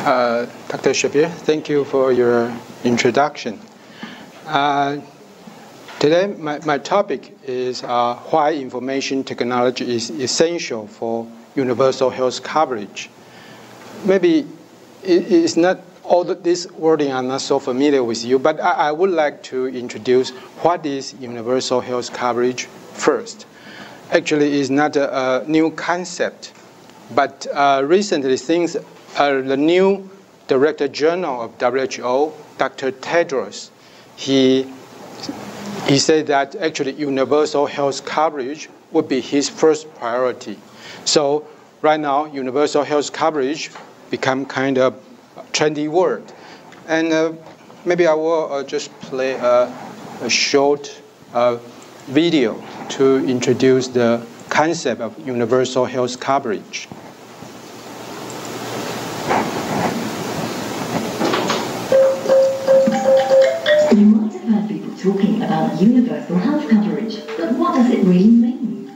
Dr. Shabir, thank you for your introduction. Today, my topic is why information technology is essential for universal health coverage. Maybe it's not all this wording I'm not so familiar with you, but I would like to introduce what is universal health coverage first. Actually, it's not a new concept, but recently the new Director General of WHO, Dr. Tedros, he said that actually universal health coverage would be his first priority. So right now, universal health coverage become kind of a trendy word. And maybe I will just play a short video to introduce the concept of universal health coverage. You might have heard people talking about universal health coverage, but what does it really mean?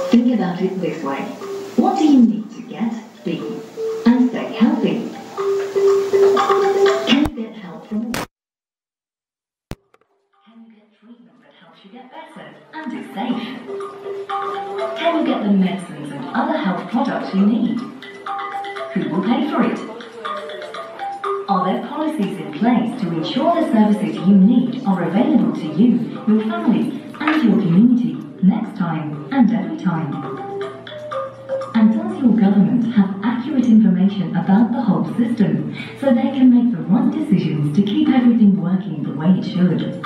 Think about it this way. What do you need to get, be, and stay healthy? Can you get help from Can you get treatment that helps you get better and is safe? Can you get the medicines and other health products you need? Who will pay for it? Are there policies in place to ensure the services you need are available to you, your family, and your community next time and every time? And does your government have accurate information about the whole system so they can make the right decisions to keep everything working the way it should?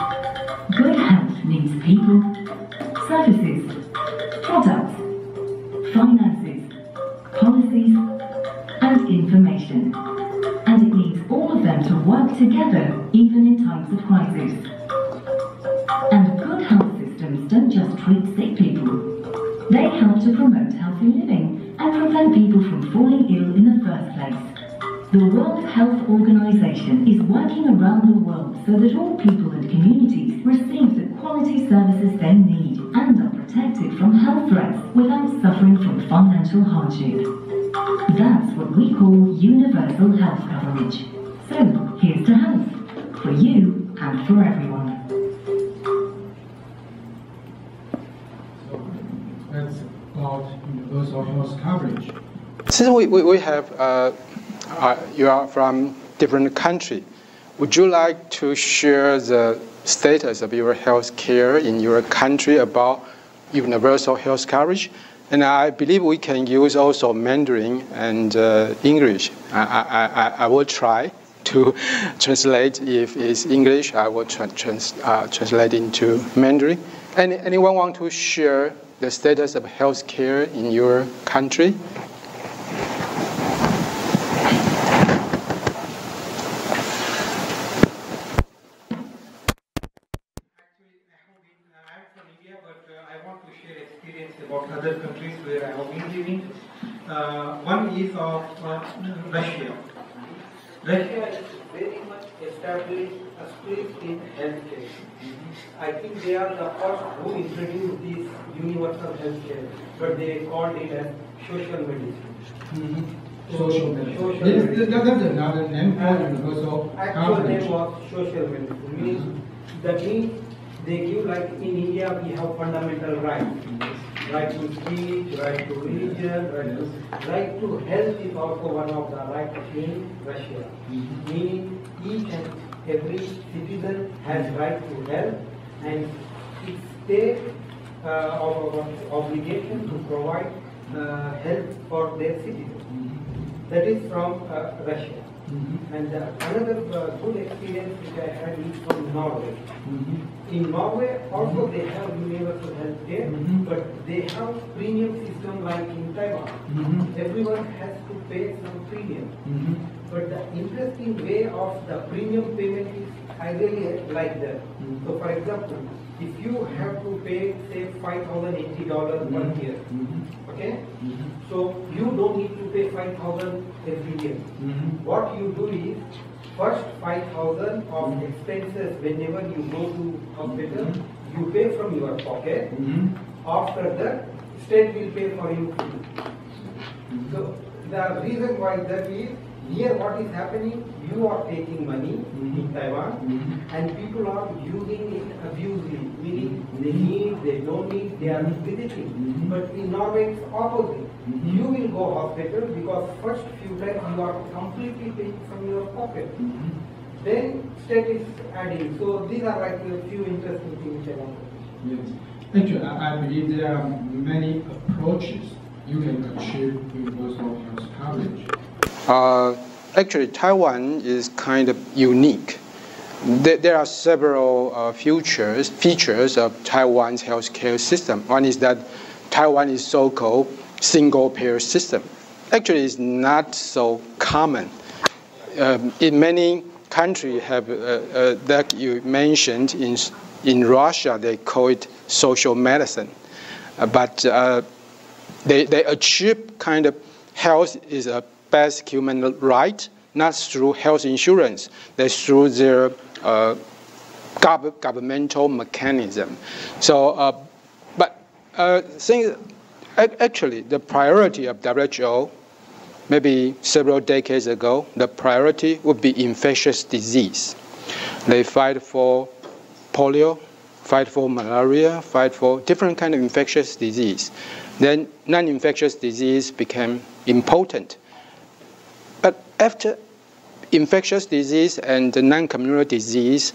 Good health needs people, services, products, finances, policies, and information. And it needs all of them to work together, even in times of crisis. And good health systems don't just treat sick people. They help to promote healthy living and prevent people from falling ill in the first place. The World Health Organization is working around the world so that all people and communities receive the quality services they need and are protected from health threats without suffering from financial hardship. That's what we call universal health coverage. So, here's to health, for you and for everyone. So, that's about universal health coverage. Since we have, you are from different country, would you like to share the status of your health care in your country about universal health coverage? And I believe we can use also Mandarin and English. I will try to translate. If it's English, I will translate into Mandarin. Anyone want to share the status of health care in your country? About other countries where I have been living. One is of Russia. Russia is very much established a space in healthcare. I think they are the first who introduced this universal healthcare, but they called it as social medicine. Social medicine. That's another name for universal coverage. Actual name was social medicine. That means they give, like in India we have fundamental rights. Right to speech, right to religion, right to health is also one of the rights in Russia. Meaning each and every citizen has right to health, and it's state obligation to provide health for their citizens. That is from Russia. And another good experience which I had is from Norway. In Norway also they have universal health care, but they have premium system like in Taiwan. Everyone has to pay some premium. But the interesting way of the premium payment is I really like that. So for example, if you have to pay say $5,080 per year, okay? So you don't need to pay $5,000 every year. What you do is first 5,000 of expenses whenever you go to hospital, you pay from your pocket. After that, state will pay for you. So the reason why that is Here what is happening, you are taking money in Taiwan and people are using it abusively, meaning they need, they don't need, they are visiting. But in Norway it's opposite. You will go hospital because first few times you are completely paying from your pocket. Then state is adding. So these are like a few interesting things which I want to Yes. Actually, I believe there are many approaches you can achieve universal health coverage. Actually, Taiwan is kind of unique. There are several features of Taiwan's healthcare system. One is that Taiwan is so-called single-payer system. Actually, it's not so common. In many countries, that you mentioned, in Russia, they call it social medicine. But they achieve kind of health is a basic human right, not through health insurance. They're through their governmental mechanism. So, actually, the priority of WHO, maybe several decades ago, the priority would be infectious disease. They fight for polio, fight for malaria, fight for different kind of infectious disease. Then non-infectious disease became important. But after infectious disease and the non-communicable disease,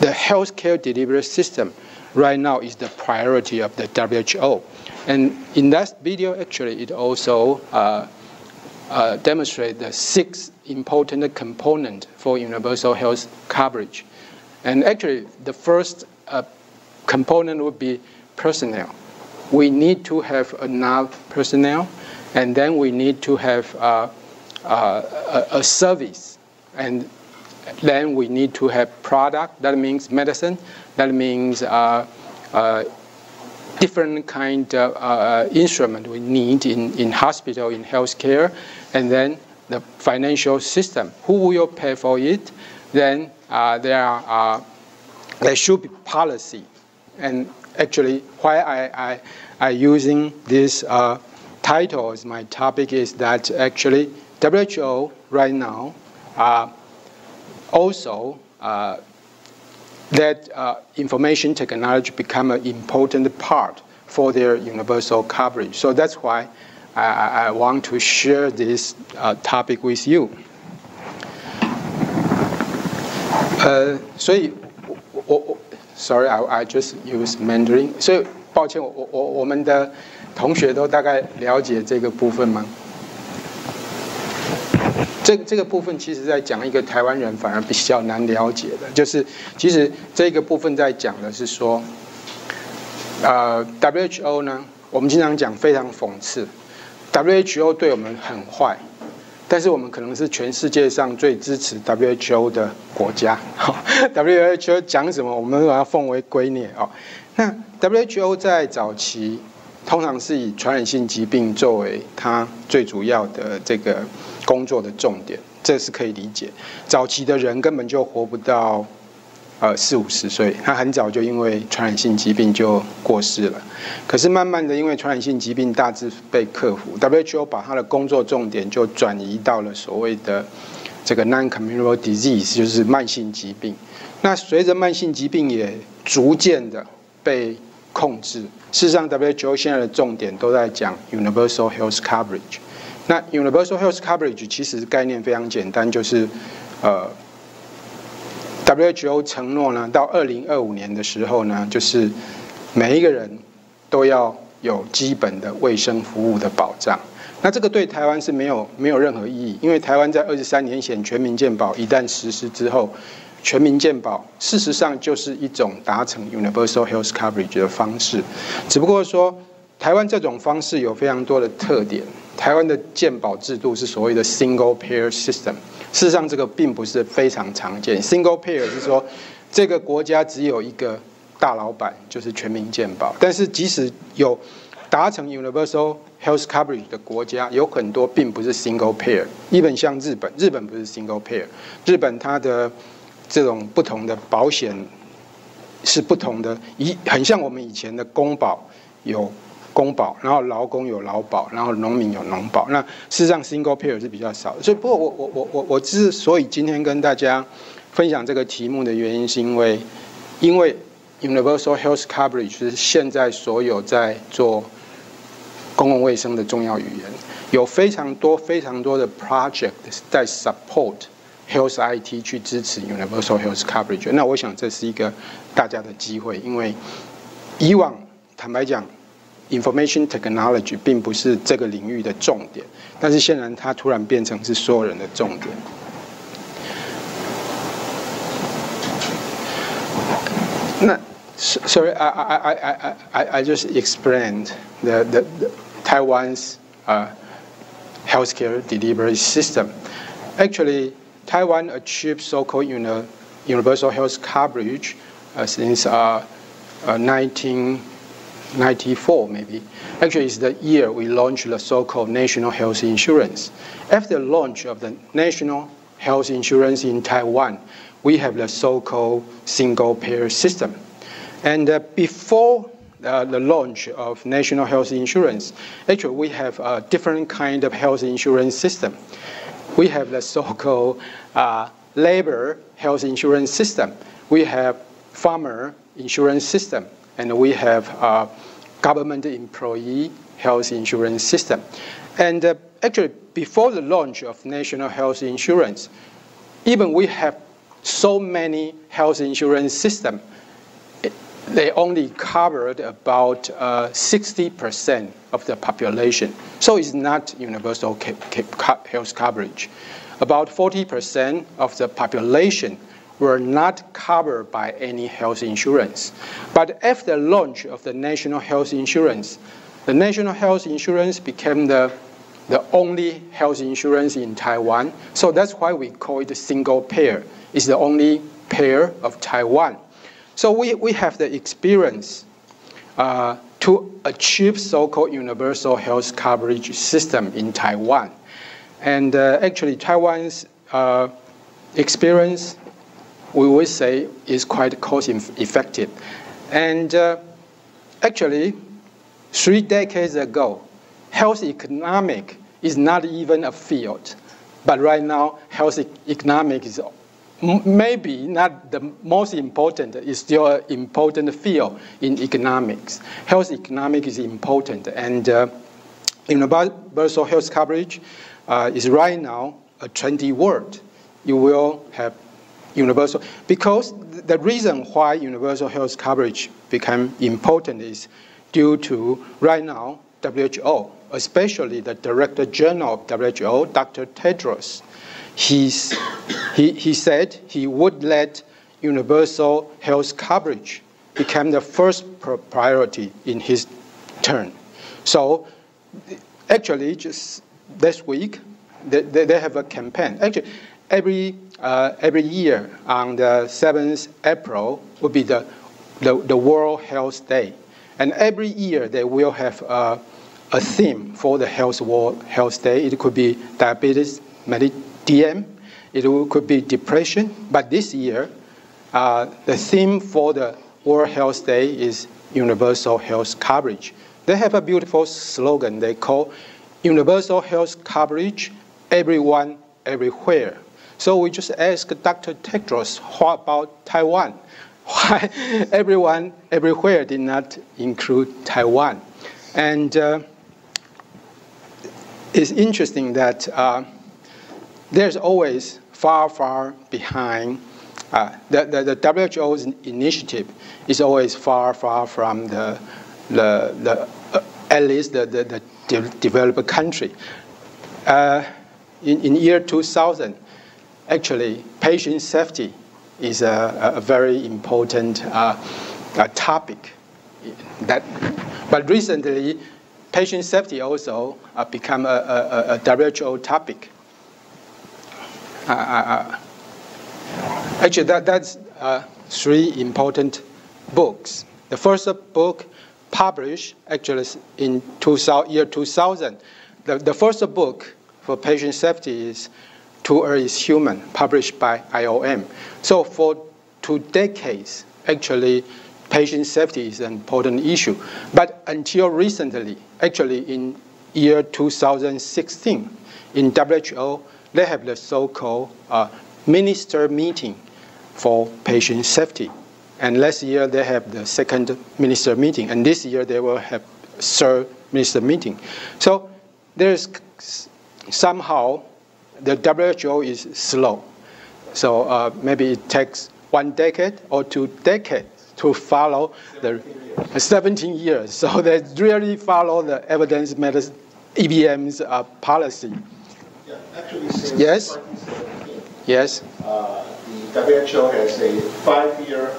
the healthcare delivery system right now is the priority of the WHO. And in that video, actually, it also demonstrates the 6 important components for universal health coverage. And actually, the first component would be personnel. We need to have enough personnel, and then we need to have a service, and then we need to have product. That means medicine. That means different kind of instrument we need in hospital, in healthcare, and then the financial system. Who will pay for it? Then there should be policy. And actually, why I using this title as my topic is that actually WHO right now also that information technology become an important part for their universal coverage. So that's why I want to share this topic with you. 所以Sorry, I just use Mandarin. 所以抱歉，我们的同学都大概了解这个部分吗？这个部分其实在讲一个台湾人反而比较难了解的，就是其实这个部分在讲的是说，WHO 呢，我们经常讲非常讽刺 ，WHO 对我们很坏。但是我们可能是全世界上最支持 WHO 的国家。WHO 讲什么，我们把它奉为圭臬哦。那 WHO 在早期通常是以传染性疾病作为它最主要的这个工作的重点，这是可以理解。早期的人根本就活不到40-50岁，他很早就因为传染性疾病就过世了。可是慢慢的，因为传染性疾病大致被克服 ，WHO 把他的工作重点就转移到了所谓的这个 non-communicable disease， 就是慢性疾病。那随着慢性疾病也逐渐的被控制，事实上 WHO 现在的重点都在讲 universal health coverage。那 universal health coverage 其实概念非常简单，就是WHO 承诺呢，到2025年的时候呢，就是每一个人都要有基本的卫生服务的保障。那这个对台湾是没有任何意义，因为台湾在23年前全民健保一旦实施之后，全民健保事实上就是一种达成 universal health coverage 的方式，只不过说台湾这种方式有非常多的特点。台湾的健保制度是所谓的 single payer system。事实上，这个并不是非常常见。Single payer 是说，这个国家只有一个大老板，就是全民健保。但是，即使有达成 universal health coverage 的国家，有很多并不是 single payer。even 像日本，日本不是 single payer。日本它的这种不同的保险是不同的，很像我们以前的公保有公保，然后劳工有劳保，然后农民有农保。那事实上 single payer 是比较少的。所以，不过我之所以今天跟大家分享这个题目的原因，是因为 universal health coverage 是现在所有在做公共卫生的重要语言，有非常多的 project 在 support health IT 去支持 universal health coverage。那我想这是一个大家的机会，因为以往坦白讲 ，information technology 并不是这个领域的重点，但是现在它突然变成是所有人的重点。那 Sorry, I just explained the Taiwan's healthcare delivery system. Actually, Taiwan achieved so-called universal health coverage since 1994, maybe. Actually, it's the year we launched the so-called national health insurance. After the launch of the national health insurance in Taiwan, we have the so-called single-payer system. And before the launch of national health insurance, actually we have a different kind of health insurance system. We have the so-called labor health insurance system. We have farmer insurance system, and we have government employee health insurance system. And actually, before the launch of national health insurance, even we have so many health insurance systems, they only covered about 60% of the population. So it's not universal health coverage. About 40% of the population were not covered by any health insurance. But after the launch of the national health insurance, the national health insurance became the only health insurance in Taiwan. So that's why we call it a single payer. It's the only payer of Taiwan. So we have the experience to achieve so-called universal health coverage system in Taiwan. And actually, Taiwan's experience, we would say, is quite cost-effective. And actually, 3 decades ago, health economic is not even a field. But right now, health economic is maybe not the most important, it's still an important field in economics. Health economics is important, and universal health coverage is right now a trendy word. You will have universal, because the reason why universal health coverage became important is due to right now WHO, especially the Director General of WHO, Dr. Tedros. He said he would let universal health coverage become the first priority in his term. So actually, just this week, they have a campaign. Actually, every year on the 7th April will be the World Health Day. And every year they will have a theme for the World Health Day. It could be diabetes, DM, it could be depression, but this year, the theme for the World Health Day is universal health coverage. They have a beautiful slogan they call universal health coverage, everyone, everywhere. So we just asked Dr. Tedros, what about Taiwan? Why everyone, everywhere did not include Taiwan? And it's interesting that there's always far behind. The WHO's initiative is always far from at least the developed country. In year 2000, actually, patient safety is a very important topic. But recently, patient safety also become a WHO topic. Actually, that's 3 important books. The first book published actually in year 2000. The first book for patient safety is Too Early is Human, published by IOM. So for 2 decades, actually, patient safety is an important issue. But until recently, actually in year 2016, in WHO, they have the so-called minister meeting for patient safety. And last year they have the second minister meeting, and this year they will have third minister meeting. So there's somehow the WHO is slow. So maybe it takes 1 decade or 2 decades to follow 17 years. So they really follow the evidence medicine EBM's policy. Yeah, actually, since Yes. 2017, Yes. The WHO has a 5-year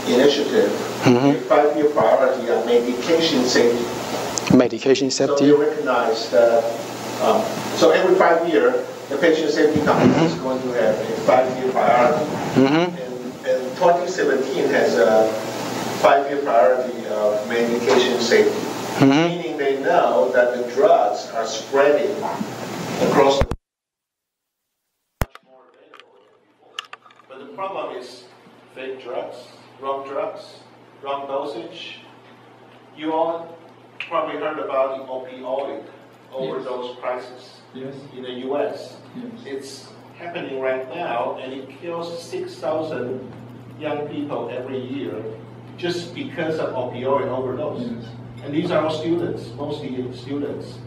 initiative, a 5-year priority on medication safety. Medication So safety. they recognize that, so every 5 years, the patient safety company is going to have a 5-year priority. And 2017 has a 5-year priority of medication safety, meaning they know that the drugs are spreading across the much more available than before. But the problem is fake drugs, wrong dosage. You all probably heard about the opioid overdose crisis in the U.S. It's happening right now, and it kills 6,000 young people every year just because of opioid overdose. And these are all students, mostly students,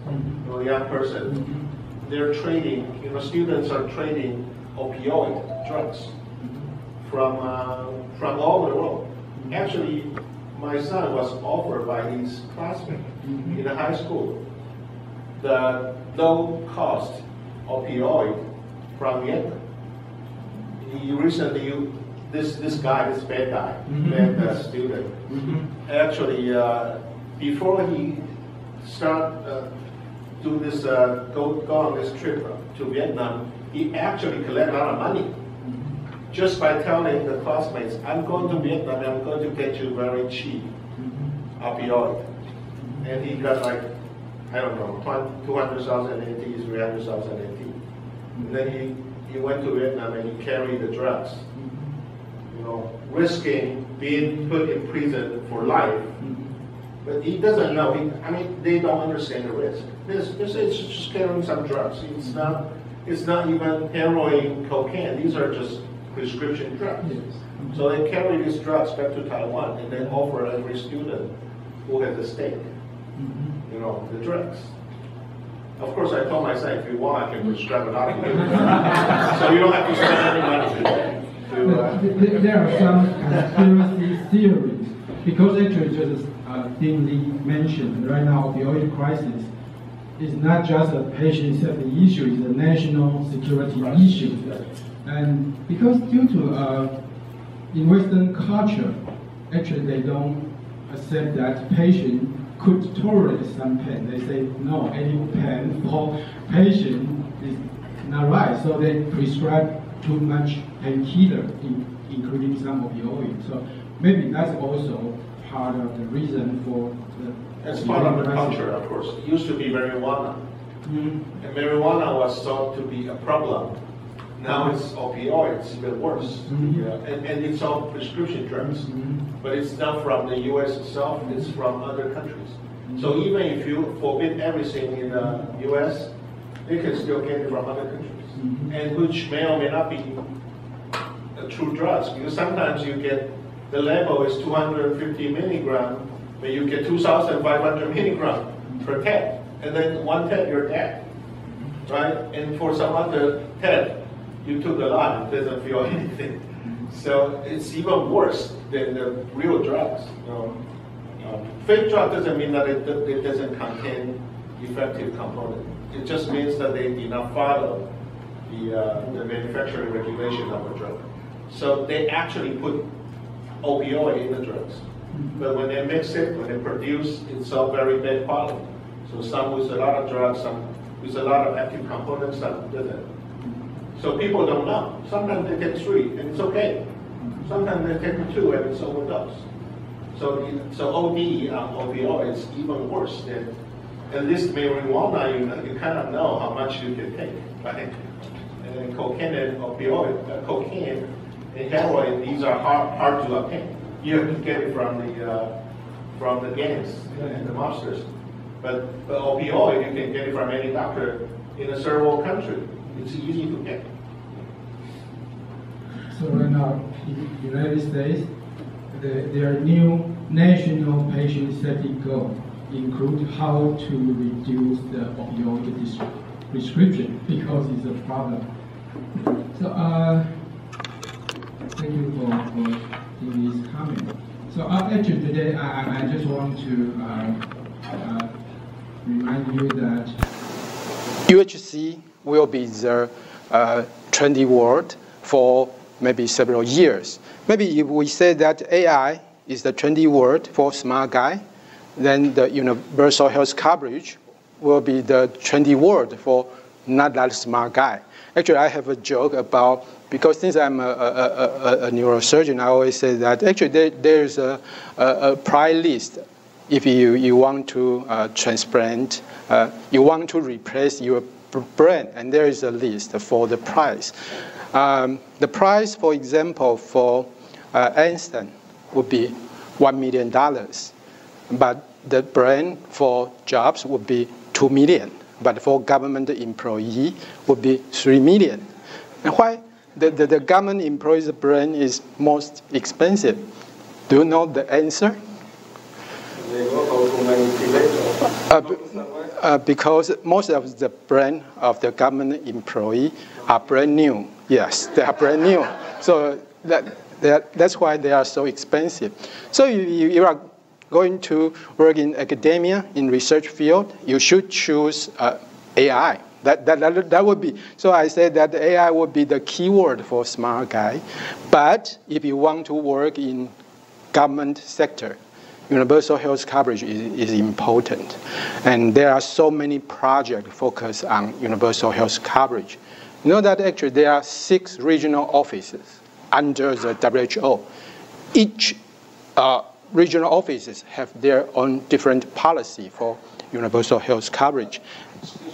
young person. They're trading, students are trading opioid drugs from all over the world. Actually, my son was offered by his classmate in the high school the low-cost opioid from Vietnam. He recently, this bad guy, bad student, actually, before he go on this trip to Vietnam, he actually collected a lot of money just by telling the classmates, I'm going to Vietnam and I'm going to get you very cheap opioid. And he got like, I don't know, 200,000 NT, 300,000 NT. And then he went to Vietnam and he carried the drugs, risking being put in prison for life. But he doesn't know, they don't understand the risk. It's just carrying some drugs. It's not even heroin, cocaine. These are just prescription drugs. So they carry these drugs back to Taiwan and then offer every student who has a stake, the drugs. Of course, I told my son, if you want, I can prescribe a lot of you. So you don't have to spend any money There are some conspiracy theories, because actually just Dean Lee mentioned, right now opioid crisis is not just a patient safety issue, it's a national security issue. And because due to in Western culture, actually they don't accept that patient could tolerate some pain. They say no, any pain for patient is not right. So they prescribe too much painkiller, including some opioids. So maybe that's also part of the reason for the. That's part of the culture, of course. It used to be marijuana, and marijuana was thought to be a problem. Now it's opioids, even worse. And it's all prescription drugs. But it's not from the US itself, it's from other countries. So even if you forbid everything in the US, they can still get it from other countries. And which may or may not be true drugs, because sometimes you get, the label is 250 milligram, but you get 2,500 milligram per tab. And then one tab, you're dead, right? And for some other tab, you took a lot, it doesn't feel anything. So it's even worse than the real drugs. Fake drug doesn't mean that it doesn't contain effective component. It just means that they did not follow the manufacturing regulation of a drug. So they actually put opioid in the drugs. But when they mix it, when they produce, it's all very bad quality. So some with a lot of drugs, some with a lot of active components, some doesn't. So people don't know. Sometimes they take 3 and it's okay. Sometimes they take 2 and it's overdose. So OD opioids is even worse than, at least marijuana, you kind of know how much you can take, right? And cocaine and opioid, cocaine and heroin, these are hard to obtain. You have to get it from the gangs and the mobsters. But opioid, you can get it from any doctor in a third world country. It's easy to get. So right now, in the United States, there are new national patient safety goals include how to reduce the opioid prescription because it's a problem. So thank you for giving this comment. So actually today I just want to remind you that UHC will be the trendy word for maybe several years. Maybe if we say that AI is the trendy word for smart guy, then the universal health coverage will be the trendy word for not that smart guy. Actually, I have a joke about, because since I'm a neurosurgeon, I always say that actually there's a price list. If you want to transplant, you want to replace your brain, and there is a list for the price. The price, for example, for Einstein would be $1 million, but the brain for Jobs would be $2 million, but for government employee would be $3 million. And why the government employee's brain is most expensive? Do you know the answer? Because most of the brain of the government employee are brand new. Yes, they are brand new. So that's why they are so expensive. So you are going to work in academia, in research field, you should choose AI. That would be, so I said that AI would be the keyword for smart guy. But if you want to work in government sector, universal health coverage is important. And there are so many projects focused on universal health coverage. You know that actually there are 6 regional offices under the WHO. Each regional offices have their own different policy for universal health coverage.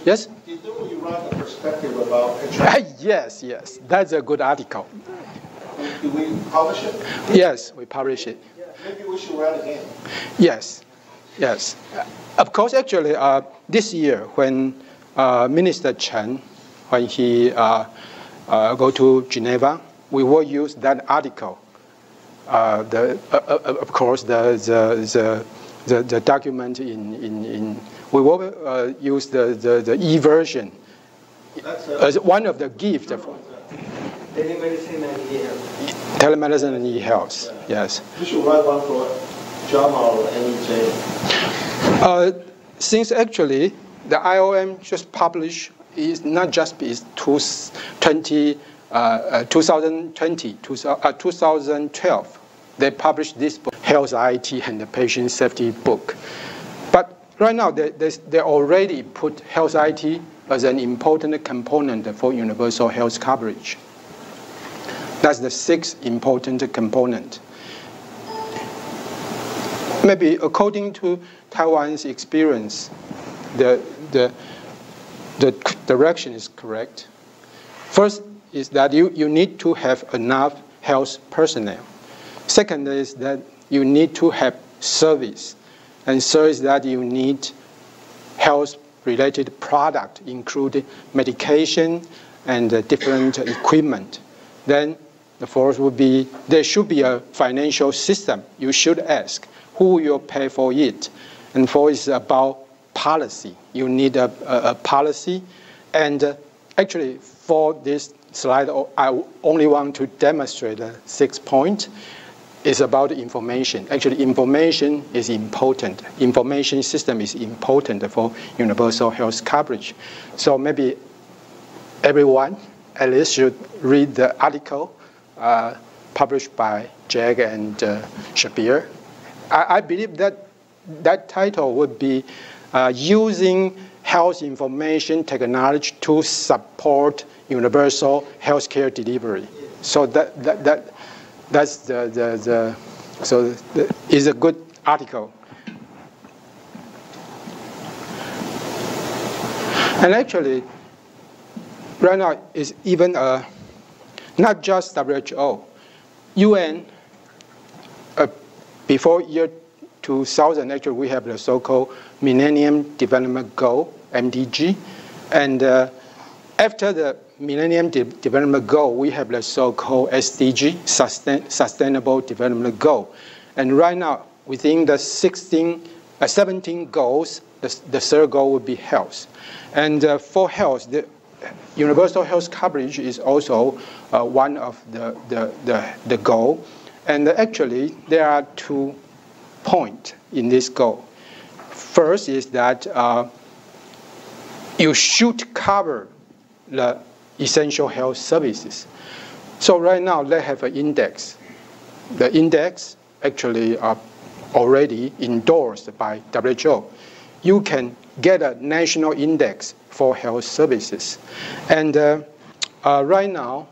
Yes? Didn't you write a perspective about HIV? Yes, that's a good article. Do we publish it? Yes, we publish it. Maybe we should write again. Yes. Of course, actually, this year when Minister Chen, when he go to Geneva, we will use that article. Of course, the document we will use the e-version as one of the gifts. Telemedicine and e-health. Telemedicine and e-health, yes. You should write one for JAMA or NEJ. Since actually the IOM just published is not just is 2020, 2012. They published this book, Health IT and the Patient Safety Book. But right now they already put Health IT as an important component for universal health coverage. That's the 6th important component. Maybe according to Taiwan's experience, the direction is correct. First is that you need to have enough health personnel. Second is that you need to have service. And third is that you need health-related product, including medication and different equipment. Then the fourth would be there should be a financial system. You should ask who will pay for it. And fourth is about policy. You need a policy. And actually, for this slide, I only want to demonstrate the 6th point. It's about information. Actually, information is important. Information system is important for universal health coverage. So maybe everyone at least should read the article published by Jag and Shabir. I believe that title would be using health information technology to support universal healthcare delivery. So that's is a good article. And actually, right now is even not just WHO, UN before year 2000, actually, we have the so-called Millennium Development Goal, MDG. And after the Millennium Development Goal, we have the so-called SDG, Sustainable Development Goal. And right now, within the 17 goals, the third goal would be health. And for health, the universal health coverage is also one of the goal. And actually, there are 2 points in this goal. First is that you should cover the essential health services. So right now, they have an index. The index actually are already endorsed by WHO. You can get a national index for health services. And right now,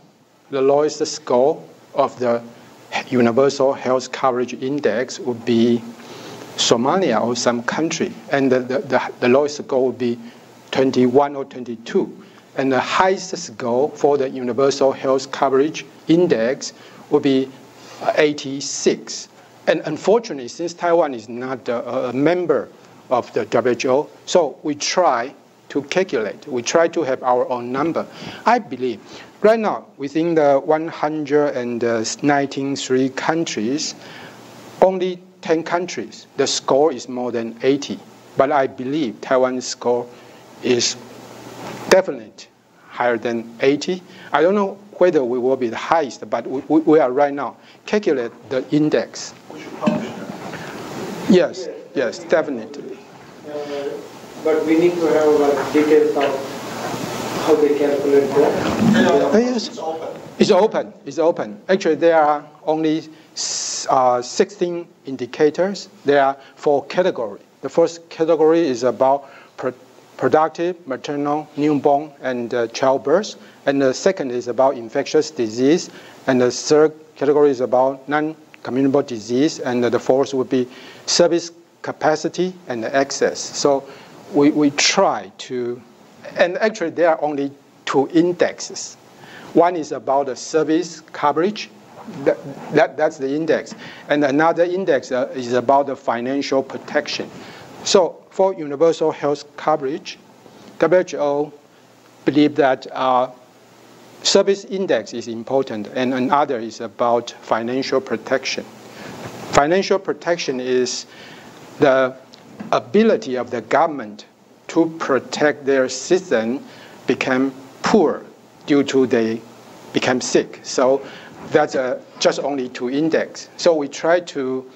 the lowest score of the Universal Health Coverage Index would be Somalia or some country. And the lowest score would be 21 or 22. And the highest score for the Universal Health Coverage Index would be 86. And unfortunately, since Taiwan is not a member of the WHO, so we try to calculate. We try to have our own number. I believe right now, within the 193 countries, only 10 countries, the score is more than 80. But I believe Taiwan's score is definitely higher than 80. I don't know whether we will be the highest, but we are right now calculate the index. We should publish that. Yes, definitely. But we need to have details of how they calculate that. Yes. It's open. Actually, there are only 16 indicators. There are 4 categories. The first category is about productive, maternal, newborn, and childbirth. And the second is about infectious disease. And the third category is about non-communicable disease. And the fourth would be service capacity and access. So we try to, and actually there are only 2 indexes. One is about the service coverage. That's the index. And another index is about the financial protection. So for universal health coverage, WHO believes that service index is important, and another is about financial protection. Financial protection is the ability of the government to protect their citizens become poor due to they become sick. So that's just only 2 index. So we try to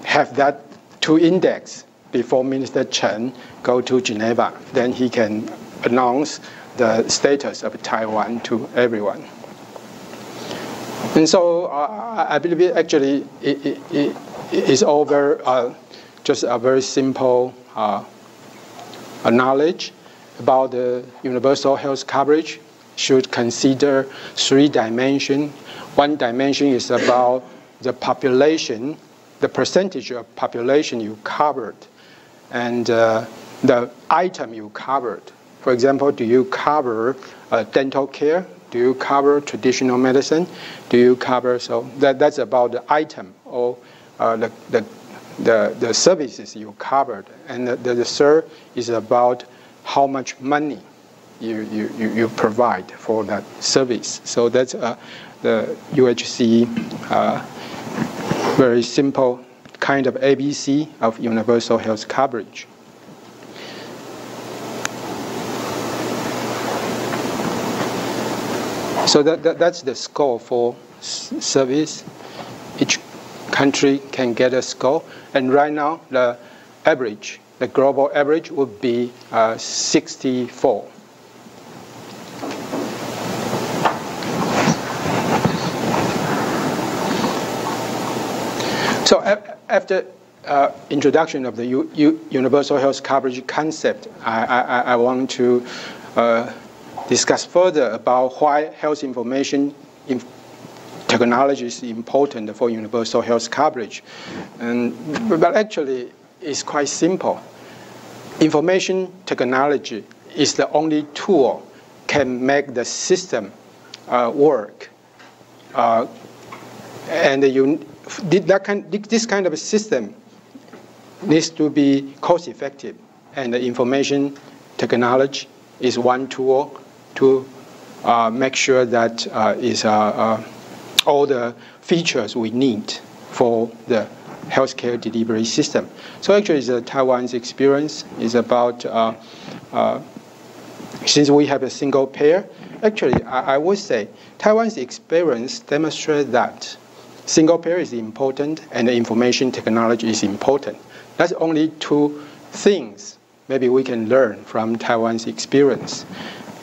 have that 2 index before Minister Chen go to Geneva. Then he can announce the status of Taiwan to everyone. And so I believe actually it is over just a very simple knowledge about the universal health coverage. Should consider 3 dimensions. One dimension is about the population, the percentage of population you covered, and the item you covered. For example, do you cover dental care? Do you cover traditional medicine? Do you cover, so that's about the item or the services you covered. And the third is about how much money you provide for that service. So that's the UHC very simple kind of ABC of universal health coverage. So that's the score for service. Each country can get a score. And right now, the average, the global average would be 64. So after introduction of the universal health coverage concept, I want to discuss further about why health information technology is important for universal health coverage. But actually, it's quite simple. Information technology is the only tool can make the system work. And this kind of a system needs to be cost-effective, and the information technology is one tool to make sure that all the features we need for the healthcare delivery system. So actually, Taiwan's experience is about, since we have a single payer, actually, I would say Taiwan's experience demonstrates that single payer is important and the information technology is important. That's only two things maybe we can learn from Taiwan's experience.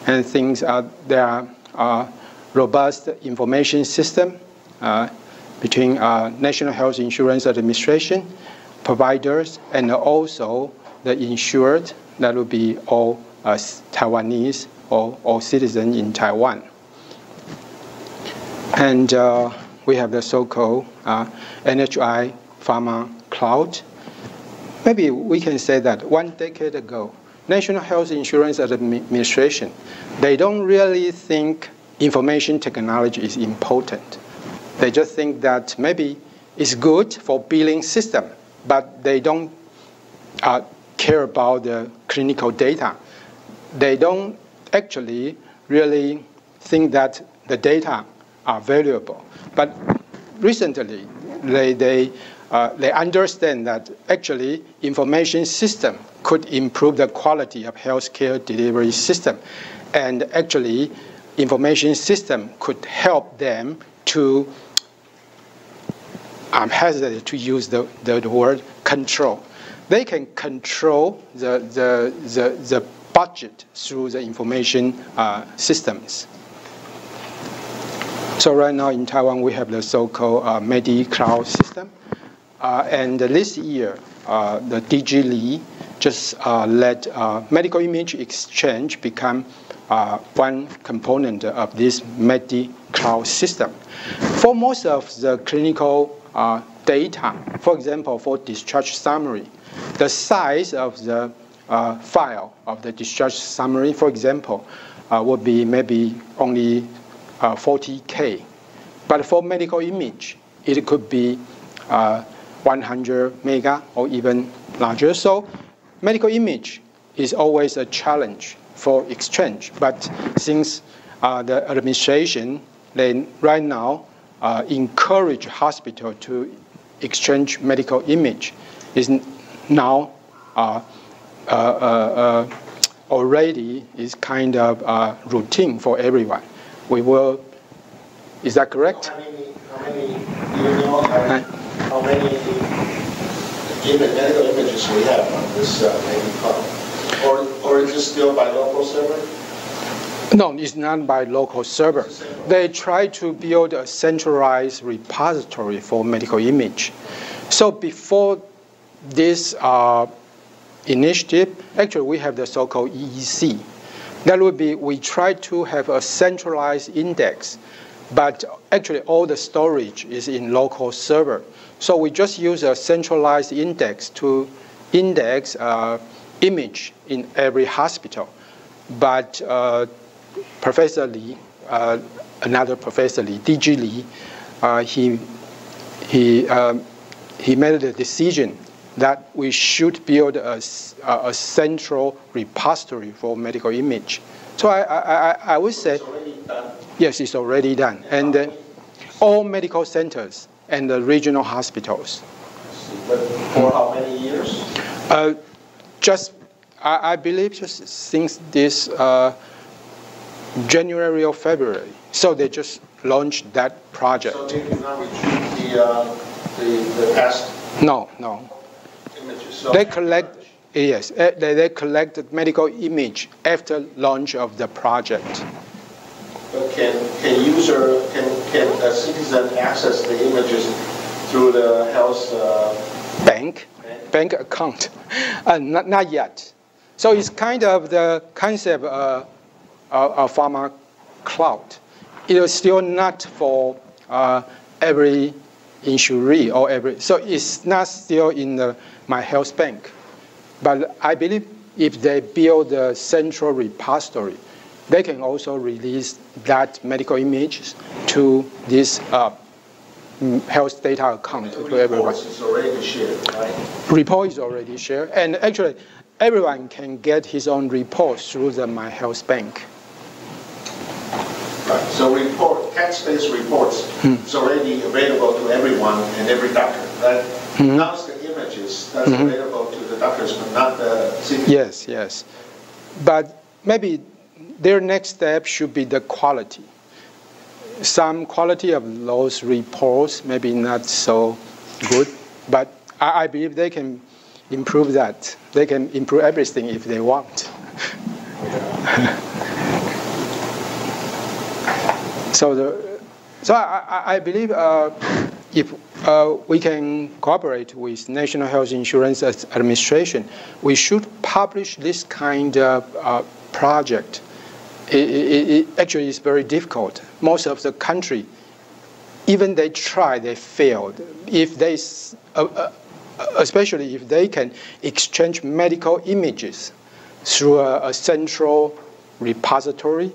And things there are robust information system between National Health Insurance Administration, providers, and also the insured, that would be all Taiwanese or all citizens in Taiwan. And we have the so-called NHI Pharma Cloud. Maybe we can say that 1 decade ago, National Health Insurance Administration, they don't really think information technology is important. They just think that maybe it's good for billing system, but they don't care about the clinical data. They don't actually really think that the data are valuable. But recently, they understand that actually information system could improve the quality of healthcare delivery system. And actually, information system could help them to, I'm hesitant to use the word control. They can control the budget through the information systems. So right now in Taiwan, we have the so-called MediCloud system. And this year, the DG Lee just let medical image exchange become one component of this MediCloud system. For most of the clinical data, for example, for discharge summary, the size of the file of the discharge summary, for example, would be maybe only 40K. But for medical image, it could be 100 mega or even larger. So medical image is always a challenge for exchange. But since the administration, then right now, encourage hospital to exchange medical image is now already is kind of routine for everyone. We will, is that correct? How many, do you know how many medical images we have on this MediCloud? Or is it still by local server? No, it's not by local server. They try to build a centralized repository for medical image. So before this initiative, actually we have the so-called EEC. That would be, we try to have a centralized index, but actually all the storage is in local server. So we just use a centralized index to index image in every hospital. But Professor Lee, another Professor Lee, DG Lee, he made the decision that we should build a central repository for medical image. So I would say, it's already done. Yes, it's already done. And all medical centers and the regional hospitals. But for how many years? I believe just since this January or February. So they just launched that project. So they cannot retrieve the past No. images? So They collect, yes, they collect the medical image after launch of the project. But can a citizen access the images through the health bank account? Not yet. So it's kind of the concept of pharma cloud. It is still not for every insuree or every, so it's not still in my health bank. But I believe if they build a central repository, they can also release that medical images to this health data account to everyone. Is already shared, right? Report is already shared, and actually, everyone can get his own report through the My Health Bank. Right. So text-based reports is already available to everyone and every doctor, right? Now it's the images that's available to the doctors, but not the citizens. Yes. But maybe their next step should be the quality. Some quality of those reports maybe not so good, but I believe they can improve that. They can improve everything if they want. So I believe if we can cooperate with National Health Insurance Administration, we should publish this kind of project. It actually is very difficult. Most of the country, even they try, they failed. If they, especially if they can exchange medical images through a central repository,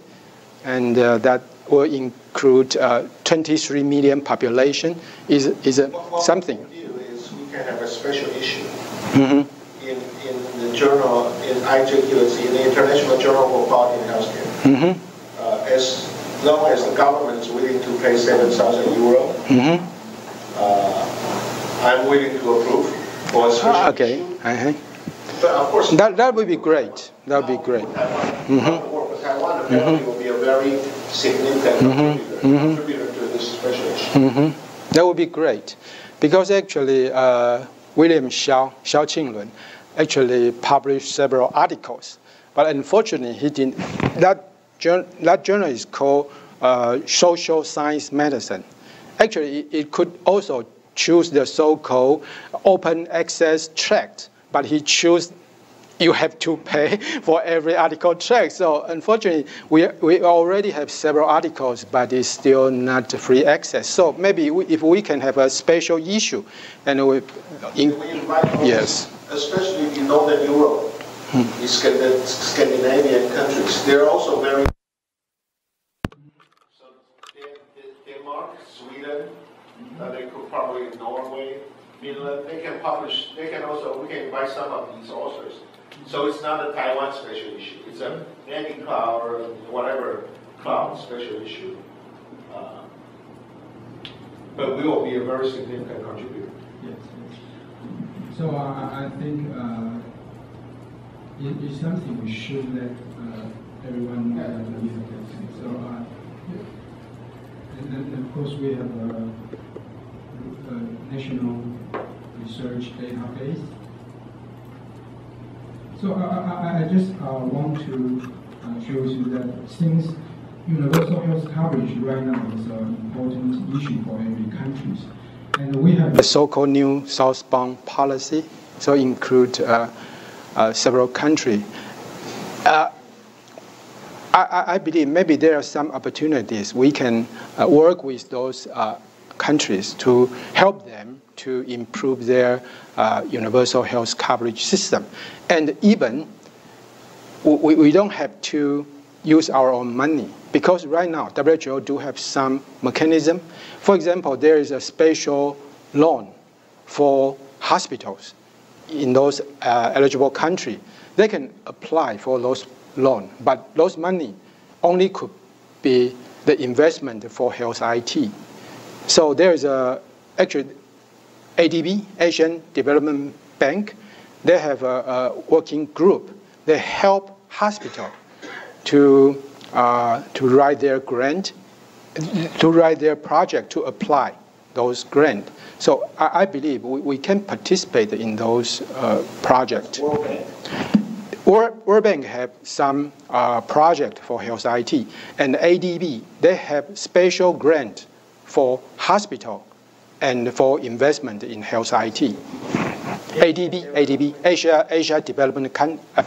and that will include 23 million population, is something. What we do is we can have a special issue in the journal, in IJQC, in the International Journal for Quality in Healthcare. As long as the government is willing to pay 7,000 euro, I'm willing to approve for a special issue. But of course, that would be great. That would be great. Taiwan apparently will be a very significant contributor to this special issue. That would be great, because actually William Xiao Qinglun actually published several articles, but unfortunately he didn't. That journal is called Social Science Medicine. Actually, it could also choose the so-called open access tract, but he chose you have to pay for every article track. So unfortunately, we already have several articles, but it's still not free access. So maybe if we can have a special issue, and yes, especially in Northern Europe, the Scandinavian countries, they're also very. So Denmark, Sweden, they could probably Norway, Finland. They can publish. They can also. We can invite some of these authors. So it's not a Taiwan special issue. It's a any cloud or whatever cloud special issue. But we will be a very significant contributor. Yes. So I think it's something we should let everyone know that we have that. So and of course we have a national research database. So I just want to show you that since universal health coverage right now is an important issue for every country, and we have the so-called new southbound policy, so include several countries. I believe maybe there are some opportunities we can work with those countries to help them to improve their universal health coverage system. And even we don't have to use our own money, because right now WHO do have some mechanism. For example, there is a special loan for hospitals in those eligible countries. They can apply for those loans, but those money only could be the investment for health IT. So there is actually ADB, Asian Development Bank. They have a working group. They help hospital to write their grant, to write their project, to apply those grants. So I believe we can participate in those projects. World Bank have some project for health IT, and ADB, they have special grant for hospital and for investment in health IT. ADB, Asia Development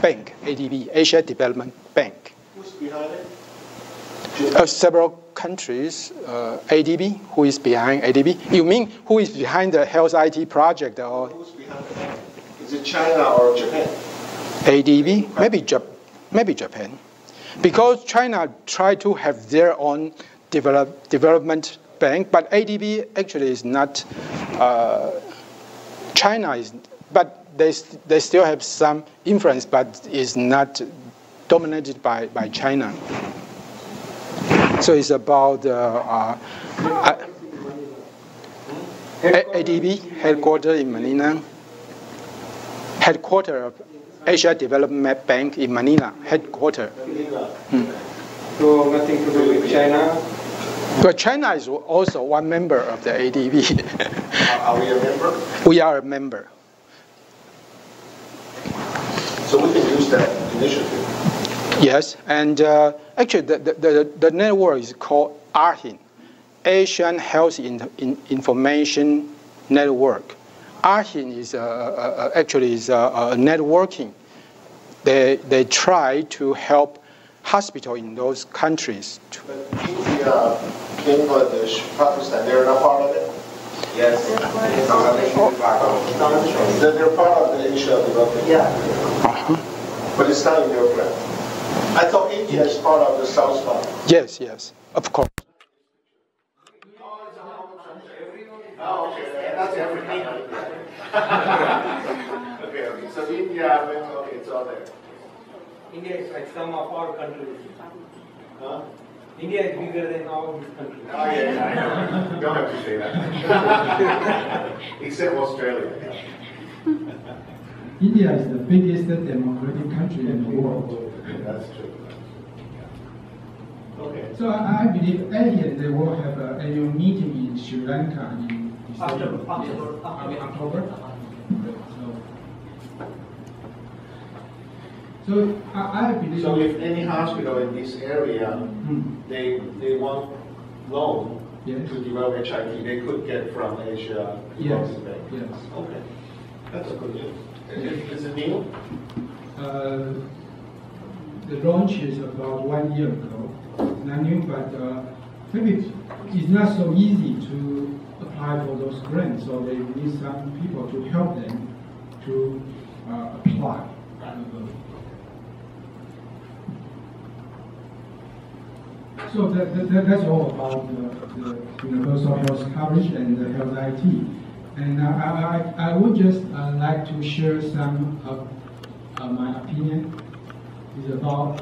Bank, ADB, Asia Development Bank. Who's behind it? Several countries, ADB, who is behind ADB? You mean who is behind the health IT project? Or who's behind it? Is it China or Japan? ADB, maybe Japan. Because China tried to have their own development bank, but ADB actually is not, China is, but they still have some influence, but is not dominated by China. So it's about ADB, headquarters in Manila, headquarters of Asia Development Bank in Manila, headquarters. So nothing to do with China? But China is also one member of the ADB. Are we a member? We are a member. So we can use that initiative. Yes, and actually the network is called AHIN, Asian Health Information Network. AHIN is actually is networking. They try to help hospitals in those countries. But India, Bangladesh, Pakistan, they're not part of it? Yes. They're part of the Asia Development. Yeah. But it's not in their plan. I thought India is part of the South Fund. Yes, yes, of course. Oh, okay. That's everything. Okay. So India, okay, it's all there. India is like some of our countries. Huh? India is bigger than all these countries. Oh, yeah, I know. You don't have to say that. Except Australia. India is the biggest democratic country in the world. That's true. Okay. So I believe AHIN, they will have an annual meeting in Sri Lanka in October. So I believe. So if any hospital in this area, they want loan Yes. to develop HIV, they could get from Asia Yes. Development Bank. Yes. Okay. That's a good news. Is it new? The launch is about 1 year ago. Not new, but maybe it's not so easy to apply for those grants, so they need some people to help them to apply. So that's all about the universal health coverage and the health IT. And I would just like to share some of my opinion. Is about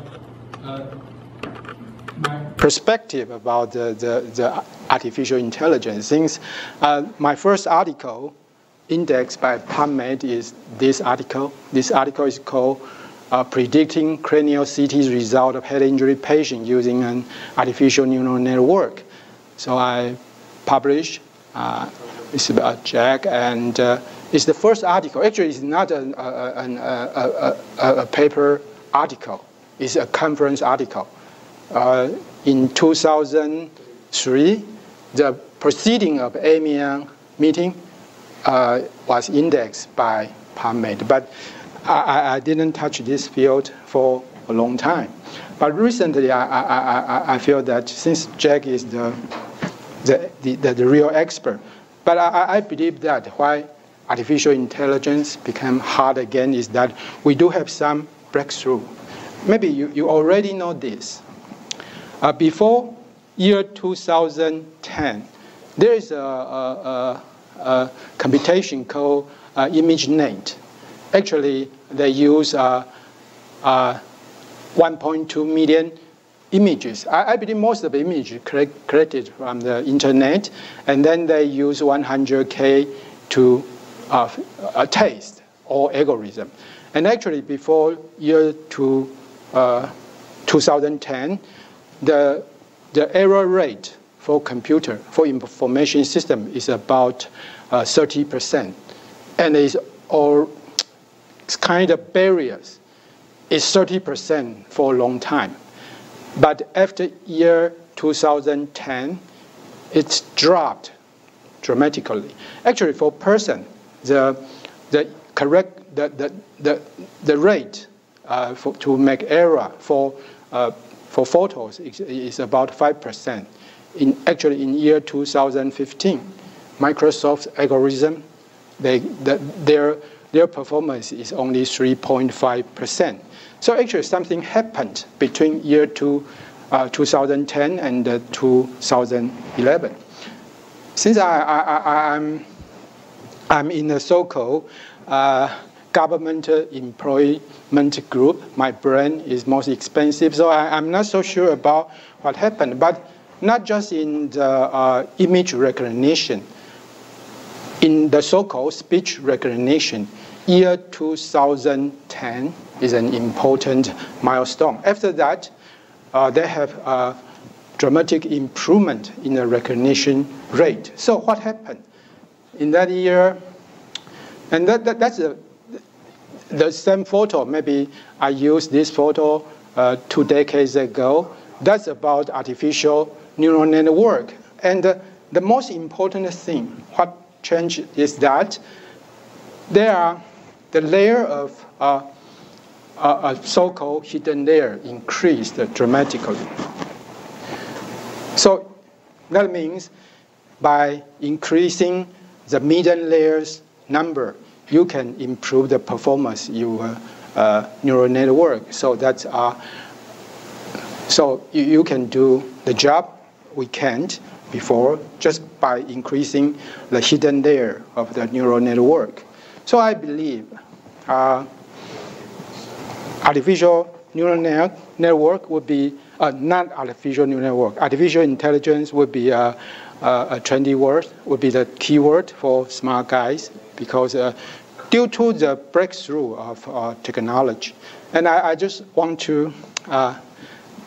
my Perspective about the artificial intelligence. Since my first article indexed by PubMed is this article. This article is called Predicting Cranial CT Result of Head Injury Patient Using an Artificial Neural Network. So I published, it's about Jack, and it's the first article. Actually, it's not a paper article. It's a conference article. In 2003, the proceeding of AMIA meeting was indexed by PubMed, but I didn't touch this field for a long time. But recently, I feel that since Jack is the real expert, but I believe that why artificial intelligence became hard again is that we do have some breakthrough. Maybe you already know this. Before year 2010, there is a computation called ImageNet. Actually, they use 1.2 million images. I believe most of the images collected from the internet, and then they use 100K to test all algorithm. And actually, before year 2010, the error rate for computer, for information system is about 30%. And it's all kind of barriers. It's 30% for a long time. But after year 2010, it's dropped dramatically. Actually, for person, the rate to make error for photos is about 5%. Actually, in year 2015, Microsoft's algorithm, their performance is only 3.5%. So actually, something happened between year 2010 and 2011. since I'm in a so-called government employment group, my brain is most expensive, so I'm not so sure about what happened. But not just in the image recognition, in the so-called speech recognition, year 2010 is an important milestone. After that, they have a dramatic improvement in the recognition rate. So what happened? In that year, and that's the same photo. Maybe I used this photo 2 decades ago. That's about artificial neural network. And the most important thing, what changed is that the layer of a so-called hidden layer increased dramatically. So that means by increasing the median layers number, you can improve the performance of your neural network. So that's so you can do the job we can't before just by increasing the hidden layer of the neural network. So I believe artificial neural network would be not artificial neural network. Artificial intelligence would be a trendy word, would be the key word for smart guys, because due to the breakthrough of technology. And I just want to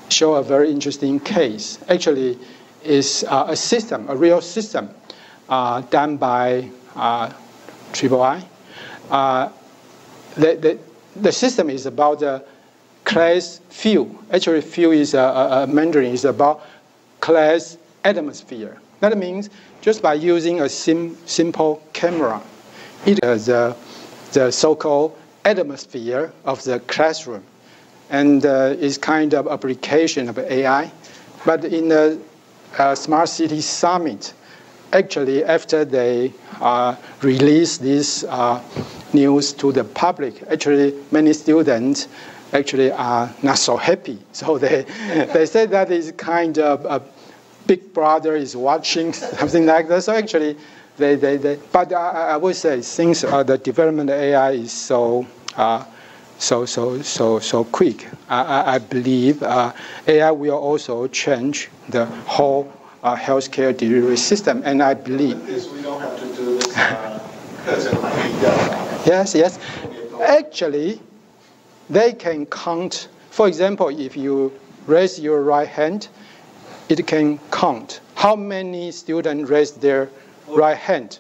show a very interesting case. Actually, it's a system, a real system, done by III. The system is about the class field. Actually, field is a Mandarin, is about class atmosphere. That means just by using a simple camera, it is the so-called atmosphere of the classroom, and is kind of application of AI. But in the Smart City Summit, actually after they release this news to the public, actually many students actually are not so happy. So they say that is kind of a big brother is watching, something like that. So actually, but I would say since the development of AI is so quick, I believe AI will also change the whole healthcare delivery system. And I believe we don't have to do this Yes. Actually, they can count. For example, if you raise your right hand, it can count how many students raised their right hand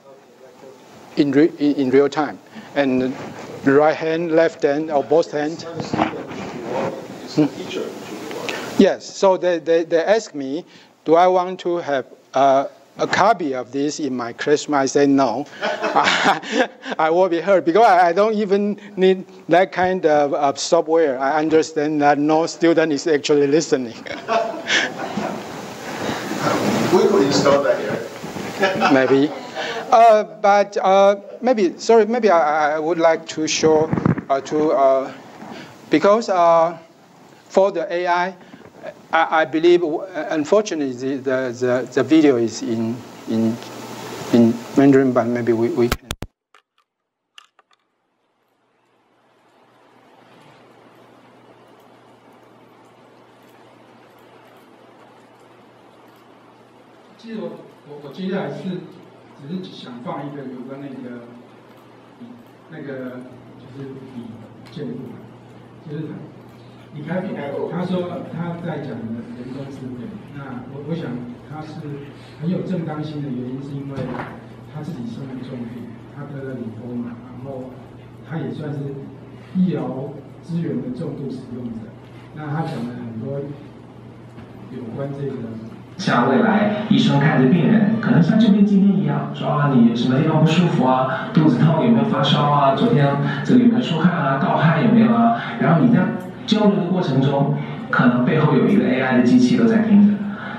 in real time, and right hand, left hand, or both hands. Yes. So they ask me, do I want to have a copy of this in my classroom? I say no. I will be hurt because I don't even need that kind of software. I understand that no student is actually listening. We could install that here. Maybe. But maybe I would like to show because for the AI, I believe, unfortunately, the video is in Mandarin, but maybe we can. 其实我接下来只是想放一个有关那个就是李建筑，就是李开复，他说他在讲的人工智慧，那我想他是很有正当性的原因，是因为他自己生了重病，他得了淋巴嘛，然后他也算是医疗资源的重度使用者，那他讲了很多有关这个。 像未来医生看着病人，可能像就跟今天一样，说啊你什么地方不舒服啊，肚子痛有没有发烧啊，昨天这个有没有出汗啊，盗汗有没有啊？然后你在交流的过程中，可能背后有一个 AI 的机器都在听着，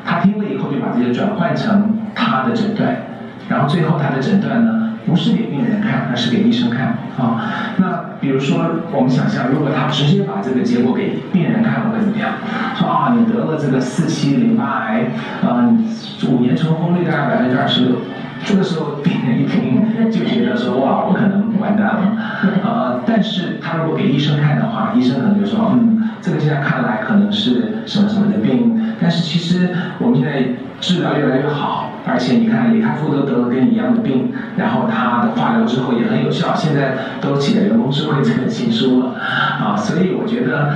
他听了以后就把这些转换成他的诊断，然后最后他的诊断呢不是给病人看，而是给医生看啊。那比比如说，我们想象，如果他直接把这个结果给病人看了会怎么样？说啊，你得了这个4期淋巴癌，5年成功率大概26%。这个时候病人一听就觉得说哇，我可能完蛋了。但是他如果给医生看的话，医生可能就说，这个现在看来可能是什么什么的病，但是其实我们现在治疗越来越好，而且你看李开复都得了跟你一样的病，然后他的化疗之后也很有效，现在都起了人工智慧这本新书了所以我觉得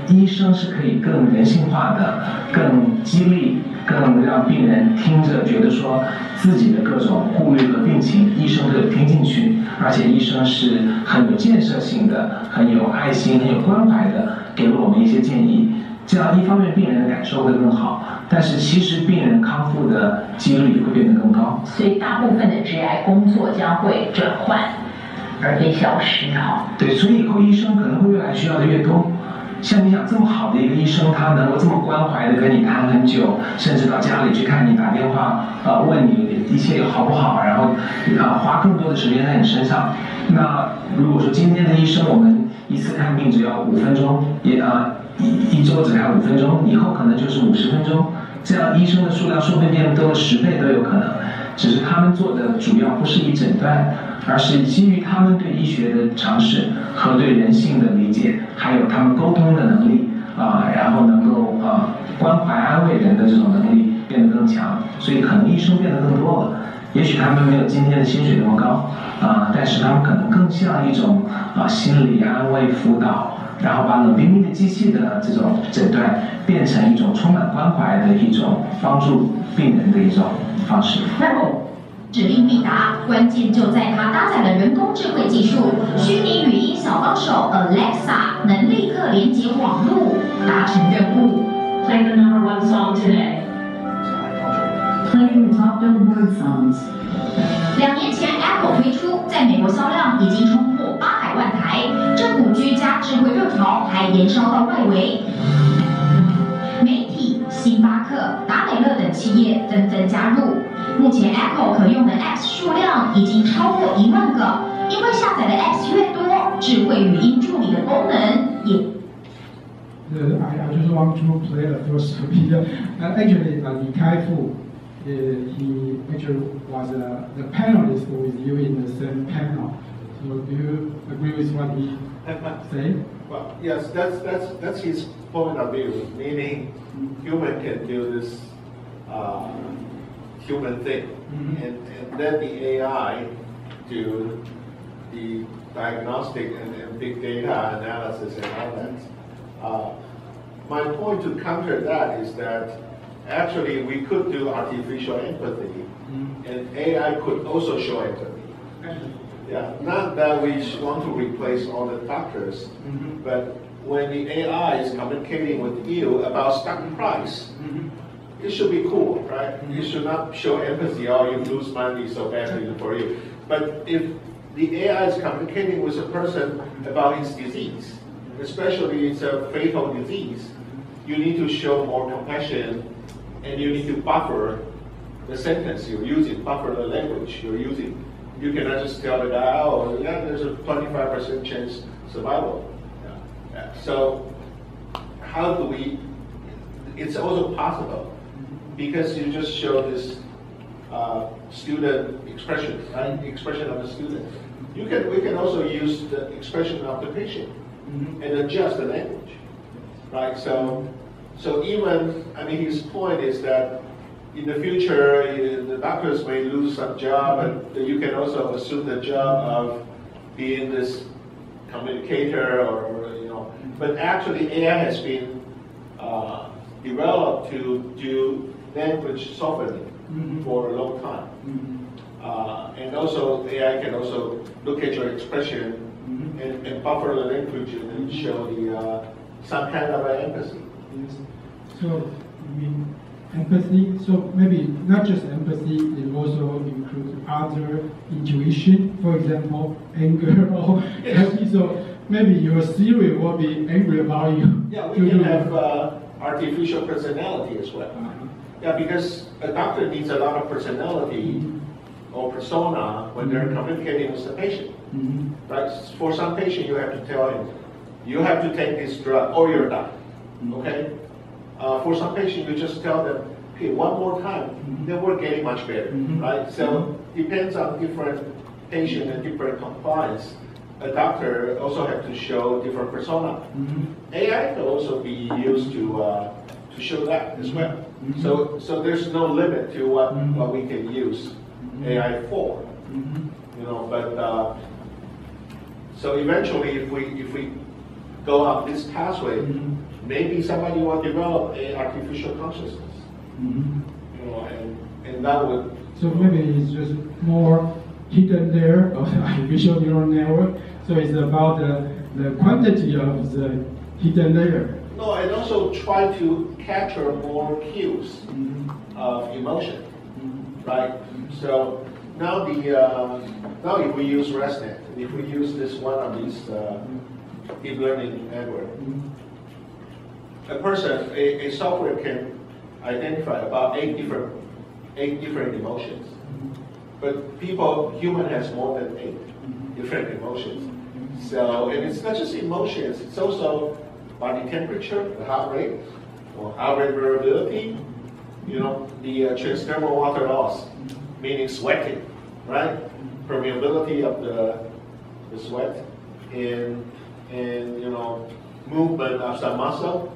医生是可以更人性化的、更激励、更让病人听着觉得说自己的各种顾虑和病情，医生都有听进去，而且医生是很有建设性的、很有爱心、很有关怀的，给了我们一些建议。这样一方面病人的感受会更好，但是其实病人康复的几率会变得更高。所以大部分的职业工作将会转换，而非消失对，所以以后医生可能会越来需要的越多。像你想这么好的一个医生，他能够这么关怀的跟你谈很久，甚至到家里去看你，打电话问你一切好不好，然后花更多的时间在你身上。那如果说今天的医生，我们一次看病只要5分钟，一周只看5分钟，以后可能就是50分钟，这样医生的数量说不定多了10倍都有可能。只是他们做的主要不是以诊断，而是基于他们对医学的常识和对人性的理解，还有他们沟通的能力然后能够关怀安慰人的这种能力变得更强，所以可能医生变得更多了。也许他们没有今天的薪水那么高但是他们可能更像一种心理安慰辅导，然后把冷冰冰的机器的这种诊断变成一种充满关怀的一种帮助病人的一种方式。指令必达，关键就在它搭载了人工智慧技术，虚拟语音小帮手 Alexa 能立刻连接网络，达成任务。Play the number 1 song today. Playing the top Billboard songs. 2年前 Apple 推出，在美国销量已经冲破800万台，这股居家智慧热潮还延烧到外围。媒体、星巴克、达美乐等企业纷纷加入。目前 Apple 可用的 Apps 数量已经超过1万个，因为下载的 Apps 越多，智慧语音助理的功能也。I just want to play the first video. Actually, Li Kai-fu, he actually was the panelist with you in the same panel. So do you agree with what he said? Well, yes, that's his point of view, meaning human can do this human thing, and then the AI do the diagnostic and big data analysis and all that. My point to counter that is that actually we could do artificial empathy, and AI could also show empathy. Yeah, not that we want to replace all the doctors, but when the AI is communicating with you about stock price, it should be cool, right? You should not show empathy, or you lose money so badly for you. But if the AI is communicating with a person about his disease, especially it's a fatal disease, you need to show more compassion, and you need to buffer the sentence you're using, buffer the language you're using. You cannot just tell the guy, oh, yeah, there's a 25% chance survival. So how do we, it's also possible, because you just show this student expression, right? The expression of the student. We can also use the expression of the patient and adjust the language, right? So even, I mean, his point is that in the future, the doctors may lose some job, and you can also assume the job of being this communicator, or you know. But actually, AI has been developed to do language softening for a long time, and also AI can also look at your expression and buffer the language and then show the some kind of empathy. Yes. So you mean empathy? So maybe not just empathy, it also includes other intuition, for example, anger or happy. So maybe your Siri will be angry about you. Yeah, we can have artificial personality as well. Yeah, because a doctor needs a lot of personality or persona when they're communicating with the patient. Right? For some patient, you have to tell him, you have to take this drug or you're done. Okay? For some patient, you just tell them, okay, one more time, then we're getting much better. Right? So depends on different patient and different compliance. A doctor also have to show different persona. AI can also be used to show that as well. So there's no limit to what we can use AI for. You know, but so eventually, if we go up this pathway, maybe somebody will develop a artificial consciousness. You know, and that would. So maybe it's just more hidden layer of the artificial neural network. So it's about the quantity of the hidden layer. No, and also try to capture more cues of emotion, right? So now now if we use ResNet, if we use this one of these deep learning network, a software can identify about eight different emotions. But human has more than 8 different emotions. So, and it's not just emotions, it's also body temperature, the heart rate, or heart rate variability, you know, the transdermal water loss, meaning sweating, right? Permeability of the sweat, and you know, movement of some muscle.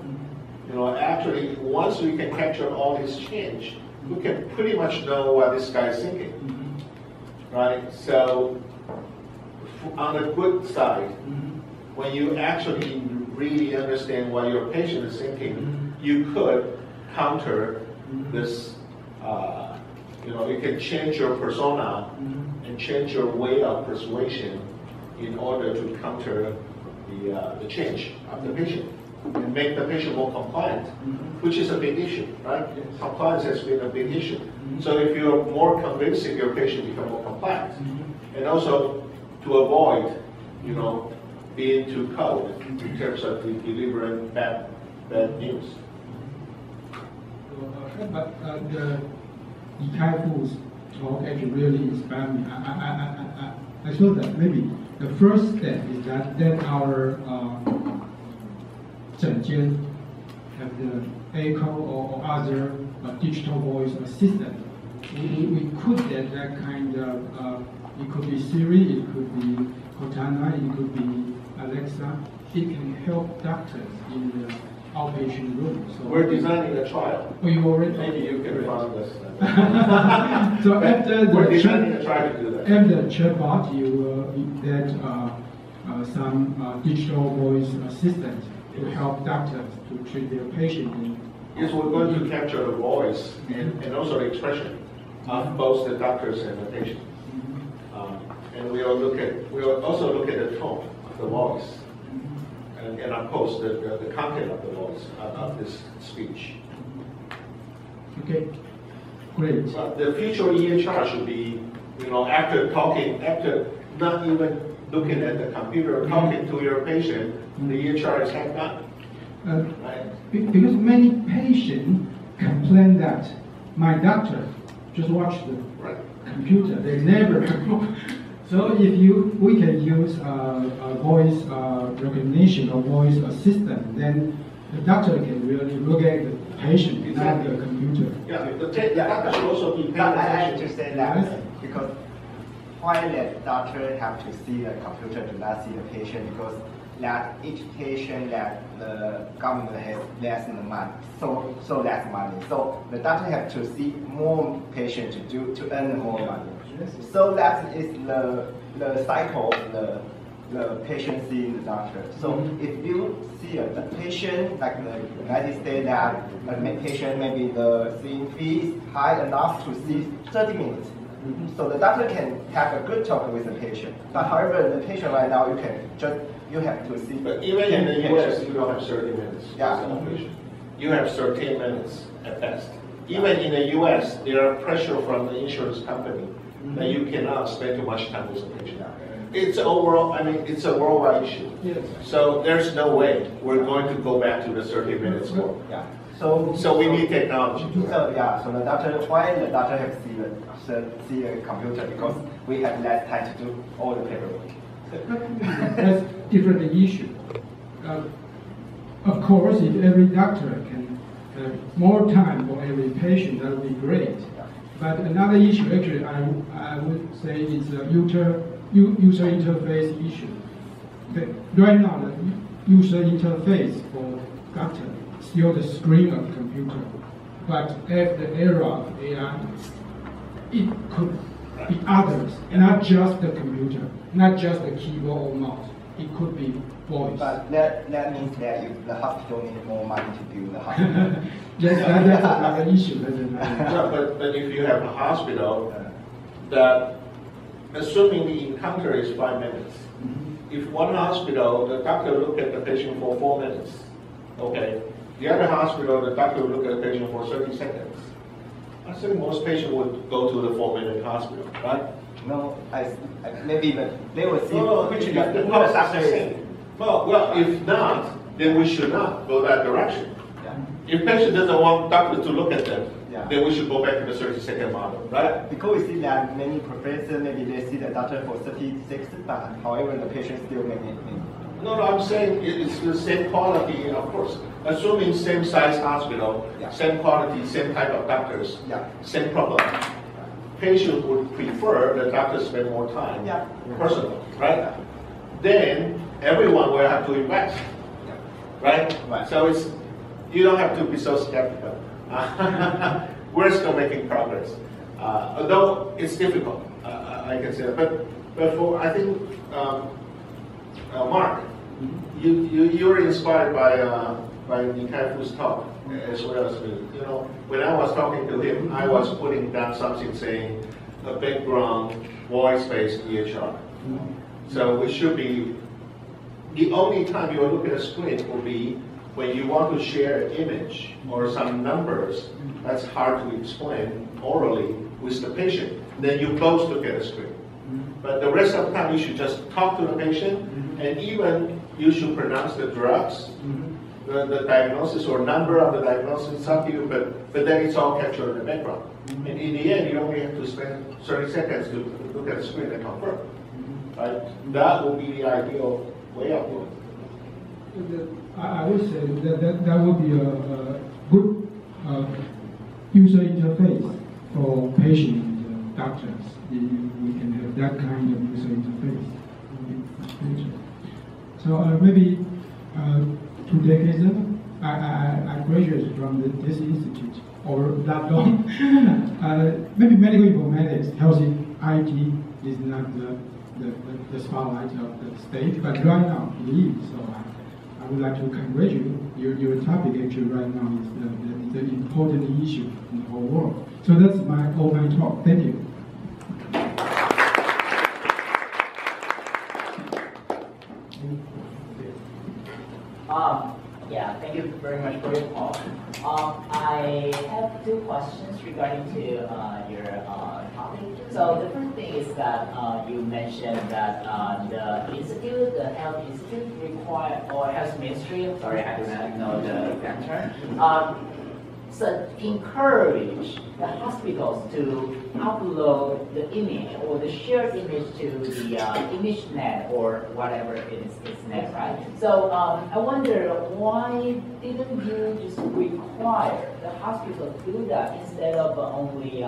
You know, actually, once we can capture all this change, we can pretty much know what this guy is thinking, right? So, on the good side, when you actually really understand what your patient is thinking, you could counter this, you know, you can change your persona and change your way of persuasion in order to counter the change of the patient and make the patient more compliant, which is a big issue, right? Compliance has been a big issue. So if you're more convincing your patient become more compliant, and also to avoid, you know, being too cold in terms of delivering bad news. But the Foo's talk actually really inspired me. I thought that maybe the first step is that then our 诊间 have the echo or other digital voice assistant. We could get that kind of, it could be Siri, it could be Cortana, it could be Alexa. It can help doctors in the outpatient room. So we're designing a trial. Oh, you already? Maybe you can fund us. So after the we're designing a trial to do that. After the chatbot, you will get some digital voice assistant to help doctors to treat their patient. Yes, we're going to capture the voice and also the expression of both the doctors and the patient. And we'll also look at the tone of the voice, and of course the content of the voice of this speech. Okay, great. The future EHR should be, you know, after not even looking at the computer, talking to your patient, the EHR is hanged up. Right? Because many patients complain that my doctor just watch the computer, they never. So if we can use voice recognition or voice assistant, then the doctor can really look at the patient, not the computer. Yeah, the doctor should also be paying attention. I understand that because why the doctor have to see the computer to not see the patient, because that each patient that the government has less money, so less money. So the doctor have to see more patients to earn more money. So that is the cycle of the patient seeing the doctor. So if you see a patient like the United States, that a patient maybe the seeing fee is high enough to see 30 minutes. So the doctor can have a good talk with the patient. But however, the patient right now you have to see. But even in the US, you don't have 30 minutes. Yeah. You have 13 minutes at best. Even in the US, there are pressure from the insurance company that you cannot spend too much time with the patient. It's overall, I mean, it's a worldwide issue. Yes. So there's no way we're going to go back to the 30 minutes more. Yeah. So we need technology. So yeah, so why the doctor have see the computer, because we have less time to do all the paperwork. That's different issue. Of course, if every doctor can have more time for every patient, that would be great. But another issue, actually, I would say is a user interface issue. Right now, the user interface for doctor is still the screen of the computer. But at the era of AI, it could be others, not just the computer, not just the keyboard or mouse. It could be voice. But that means that if the hospital needs more money to build the hospital. That's another issue. No, but if you have a hospital that, assuming the encounter is 5 minutes, if one hospital, the doctor look at the patient for 4 minutes, okay, the other hospital, the doctor will look at the patient for 30 seconds. I think most patients would go to the 4-minute hospital, right? No, maybe they will see which the doctor is. Well, if not, then we should not go that direction. Yeah. If patient doesn't want doctor to look at them, yeah, then we should go back to the 30-second model, right? Because we see that many professors, maybe they see the doctor for 30 seconds, but however, the patient still may need. No, I'm saying it's the same quality, of course. Assuming same size hospital, yeah, same quality, same type of doctors, yeah, same problem. Patient would prefer the doctor spend more time, yeah, personal, right? Yeah. Then everyone will have to invest, yeah, right? Right. So you don't have to be so skeptical. We're still making progress, although it's difficult. I can say that. But for I think Mark, you were inspired by Nikaifu's talk as well as me. You know, when I was talking to him, I was putting down something saying a background voice-based EHR. So it should be the only time you look at a screen will be when you want to share an image or some numbers that's hard to explain orally with the patient. Then you both look at a screen. But the rest of the time you should just talk to the patient, and even you should pronounce the drugs, the diagnosis or number of the diagnosis. It's up to you, but then it's all captured in the background. And in the end, you only have to spend 30 seconds to look at the screen and confirm. Right? That would be the ideal way of doing it. I would say that would be a good user interface for patients and doctors. We can have that kind of user interface. So maybe 2 decades ago, I graduated from this institute, or that long. Maybe medical informatics, healthy IT is not the spotlight of the state, but right now it is. So I would like to congratulate you. Your topic actually right now is the important issue in the whole world. So that's all my talk. Thank you. Yeah, thank you very much for your talk. I have 2 questions regarding to your topic. So the first thing is that you mentioned that the health institute require, or health ministry, sorry, I do not know the exact term, so encourage the hospitals to upload the image or the shared image to the ImageNet or whatever it is, it's net, right? So I wonder, why didn't you just require the hospital to do that instead of only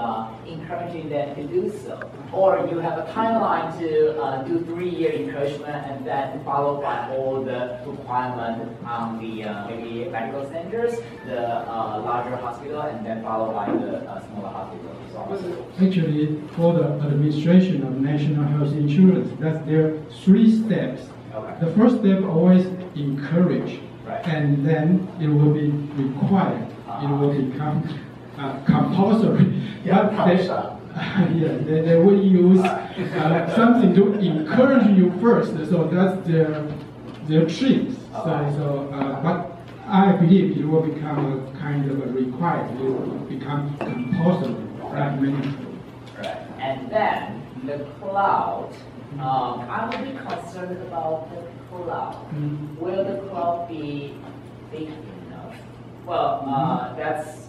encouraging them to do so? Or you have a timeline to do 3-year encouragement and then followed by all the requirements on the maybe medical centers, the larger hospital, and then followed by the smaller hospitals. Actually, for the administration of national health insurance, that's their 3 steps. Okay. The first step always encourage, right, and then it will be required. It will become compulsory. Yeah, they will use something to encourage you first. So that's their tricks. But I believe it will become a kind of a required. It will become compulsory. Right. And then the cloud. I would be concerned about the cloud. Will the cloud be big enough? Well, that's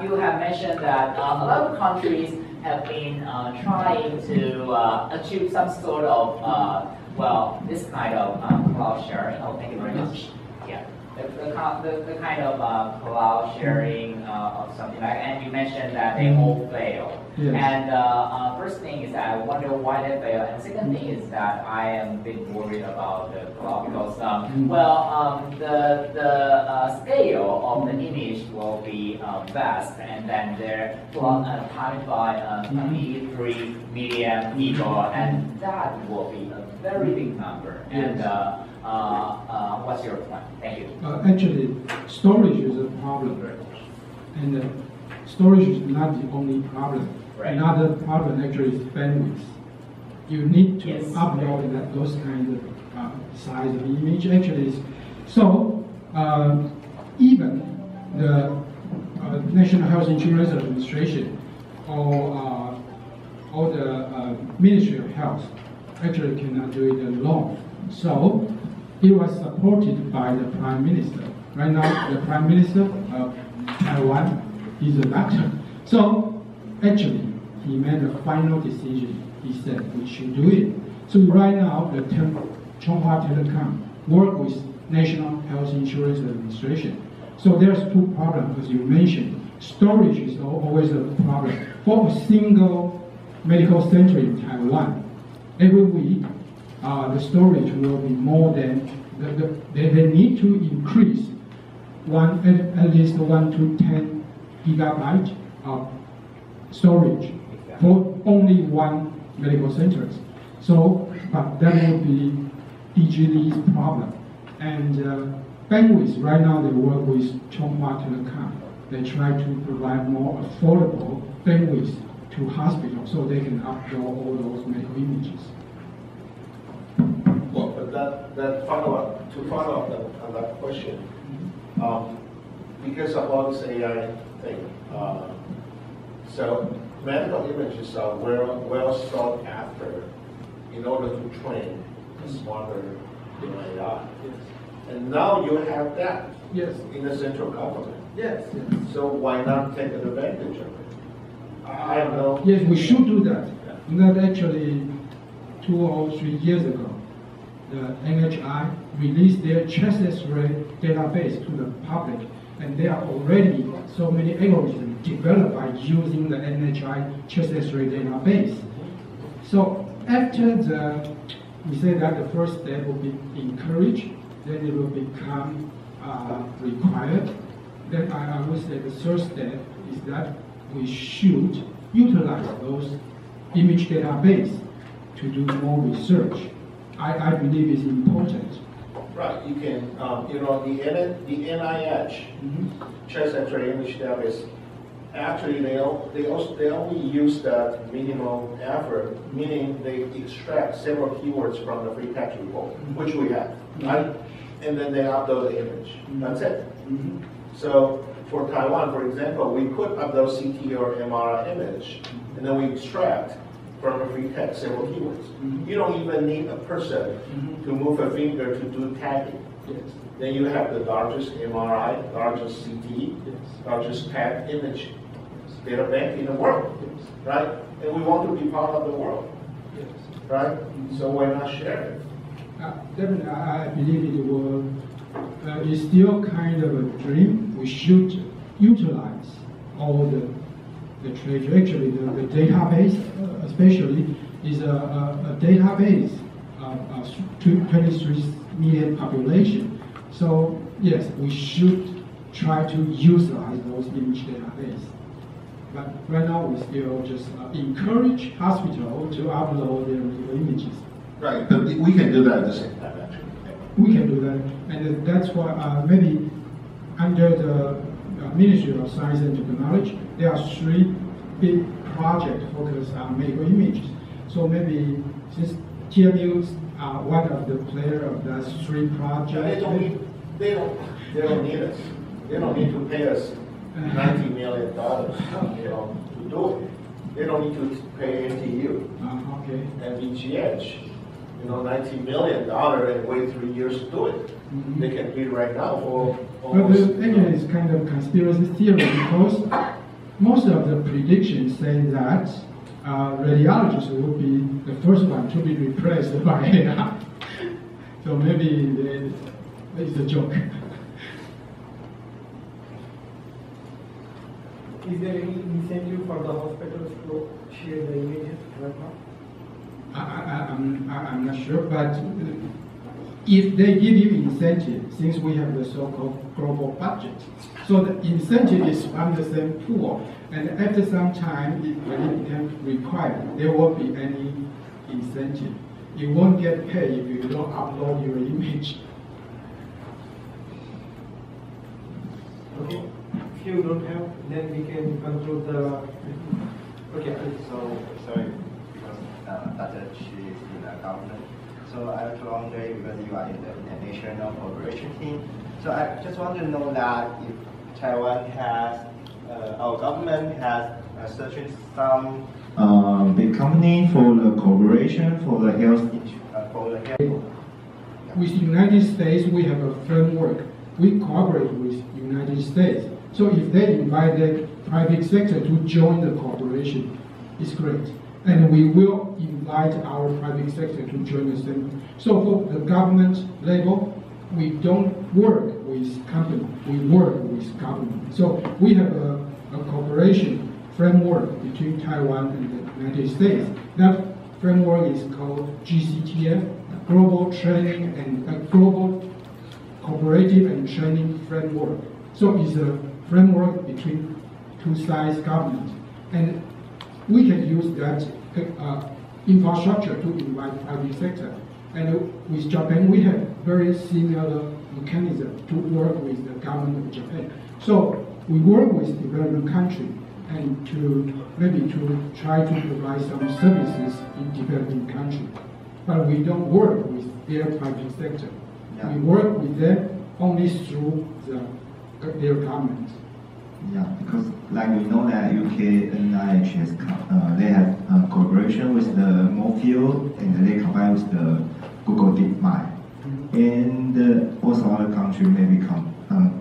you have mentioned that a lot of countries have been trying to achieve some sort of well, this kind of cloud sharing. Oh, thank you very much. Yeah. The kind of cloud sharing of something like, and you mentioned that they all fail. Yes. And first thing is that I wonder why they fail, and second thing is that I am a bit worried about the cloud because, the scale of the image will be vast, and then they're timed by 23 million people, and that will be a very big number. And what's your point? Thank you. Actually, storage is a problem, and storage is not the only problem. Right. Another problem actually is bandwidth. You need to Yes. upload those kinds of size of image. Actually, so even the National Health Insurance Administration or the Ministry of Health actually cannot do it alone. So it was supported by the Prime Minister. Right now, the Prime Minister of Taiwan is a doctor. So actually, he made a final decision. He said we should do it. So right now, the Chunghwa Telecom work with National Health Insurance Administration. So there's two problems, as you mentioned. Storage is always a problem. For a single medical center in Taiwan, every week, the storage will be more than, they need to increase at least 1 to 10 gigabyte of storage for only one medical center. So, but that would be DGD's problem. And bandwidth, right now they work with Chunghwa Telecom. They try to provide more affordable bandwidth to hospitals so they can upload all those medical images. Well, but to follow up on that question, because of all this AI thing, so medical images are well sought after in order to train a smarter AI. Yes. And now you have that Yes. in the central government. Yes. So why not take advantage of it? I don't know. Yes, we should do that. Not actually 2 or 3 years ago, the NHI released their chest X-ray database to the public, and there are already so many algorithms developed by using the NHI chest X-ray database. So after we say that the first step will be encouraged, then it will become required. Then I would say the third step is that we should utilize those image database to do more research. I believe it's important. Right, you can, the NIH, chest X-ray image database, actually they only use that minimal effort, meaning they extract several keywords from the free text report, which we have, right? And then they upload the image. That's it. So for Taiwan, for example, we could upload CT or MRI image, and then we extract from a free text several keywords. You don't even need a person to move a finger to do tagging. Yes. Then you have the largest MRI, largest CT, largest tagged image data bank in the world, right? And we want to be part of the world, right? So why not share it? Definitely, I believe it will. It's still kind of a dream. We should utilize all the treasure. Actually, the database, especially, is a database of 23 million population. So yes, we should try to utilize those image database. But right now, we still just encourage hospitals to upload their images. Right, but we can do that at the same time, actually. We can do that, and that's why maybe under the Ministry of Science and Technology, there are 3 big projects focused on medical images. So maybe since TMU are one of the players of those 3 projects. They don't need us. They don't need to pay us $90 million, to do it. They don't need to pay NTU and BGH. $90 million and wait 3 years to do it. They can do it right now for almost... But again, it's kind of conspiracy theory because most of the predictions say that radiologists will be the first one to be replaced by AI. So maybe it's a joke. Is there any incentive for the hospitals to share the images right now? I'm not sure, but if they give you incentive, since we have the so-called global budget, so the incentive is from the same pool, and after some time, when it becomes required, there won't be any incentive. You won't get paid if you don't upload your image. Okay. If you don't have, then we can conclude the. Okay. So sorry, because Dr. Chi is in the government. So I was wondering, because you are in the international cooperation team, so I just want to know that if Taiwan has, our government has searching some big company for the cooperation for the health. With the United States, we have a framework. We cooperate with the United States. So if they invite the private sector to join the cooperation, it's great. And we will invite our private sector to join the same. So for the government level, we don't work with company, we work with government. So we have a cooperation framework between Taiwan and the United States. That framework is called GCTF, Global Training and Global Cooperative and Training Framework. So it's a framework between two sides government. And we can use that infrastructure to invite private sector. And with Japan, we have very similar mechanism to work with the government of Japan. So we work with developing country and maybe to try to provide some services in developing country. But we don't work with their private sector. Yeah. We work with them only through their government. Yeah, because like we know that UK NIH has they have cooperation with the Mofield and they combine with the Google DeepMind, and also other countries maybe come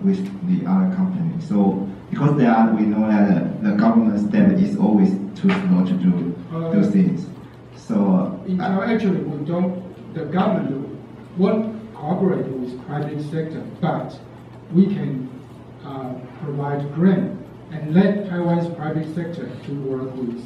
with the other company. So because we know that the government step is always too slow to do those things. So actually, we don't. The government won't cooperate with private sector, but we can provide grant and let Taiwan's private sector to work with,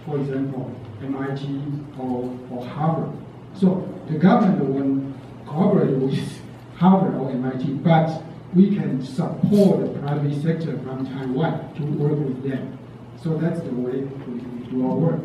for example, MIT or Harvard. So the government won't cooperate with Harvard or MIT, but we can support the private sector from Taiwan to work with them. So that's the way we do our work.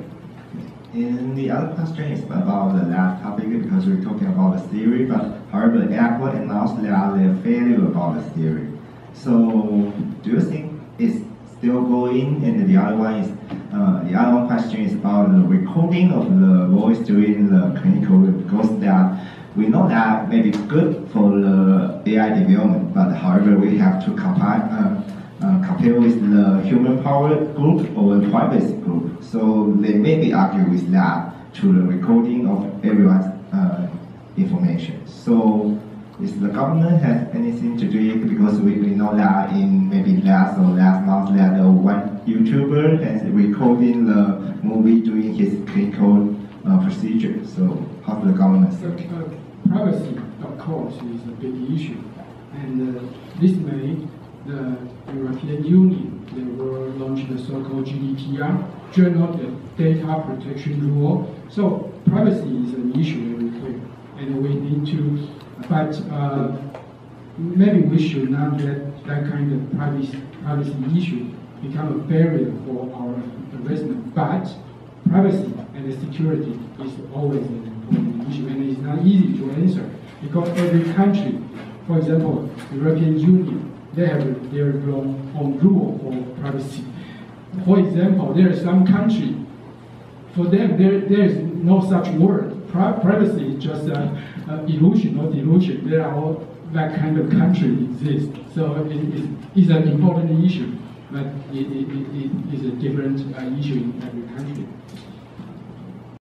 And the other question is about the last topic, because we're talking about the theory, but however, Apple announced that they're failure about the theory. So do you think it's still going? And the other one question is about the recording of the voice during the clinical work, because that we know that maybe it's good for the AI development, but however, we have to compare with the human power group or the privacy group. So they maybe argue with that to the recording of everyone's information. So is the government has anything to do it? Because we know that in maybe last month that one YouTuber is recording the movie during his clinical procedure. So how does the government think? Privacy, of course, is a big issue. And this May, the European Union, they will launch the so-called GDPR, General Data Protection Rule. So privacy is an issue everywhere, and we need to, but maybe we should not let that kind of privacy issue become a barrier for our investment. But privacy and security is always an important issue, and it's not easy to answer because every country, for example, the European Union, they have their own rule for privacy. For example, there are some countries, for them, there is no such word. Privacy is just an illusion or delusion. There are all that kind of country exists. So it's an important issue, but it is a different issue in every country.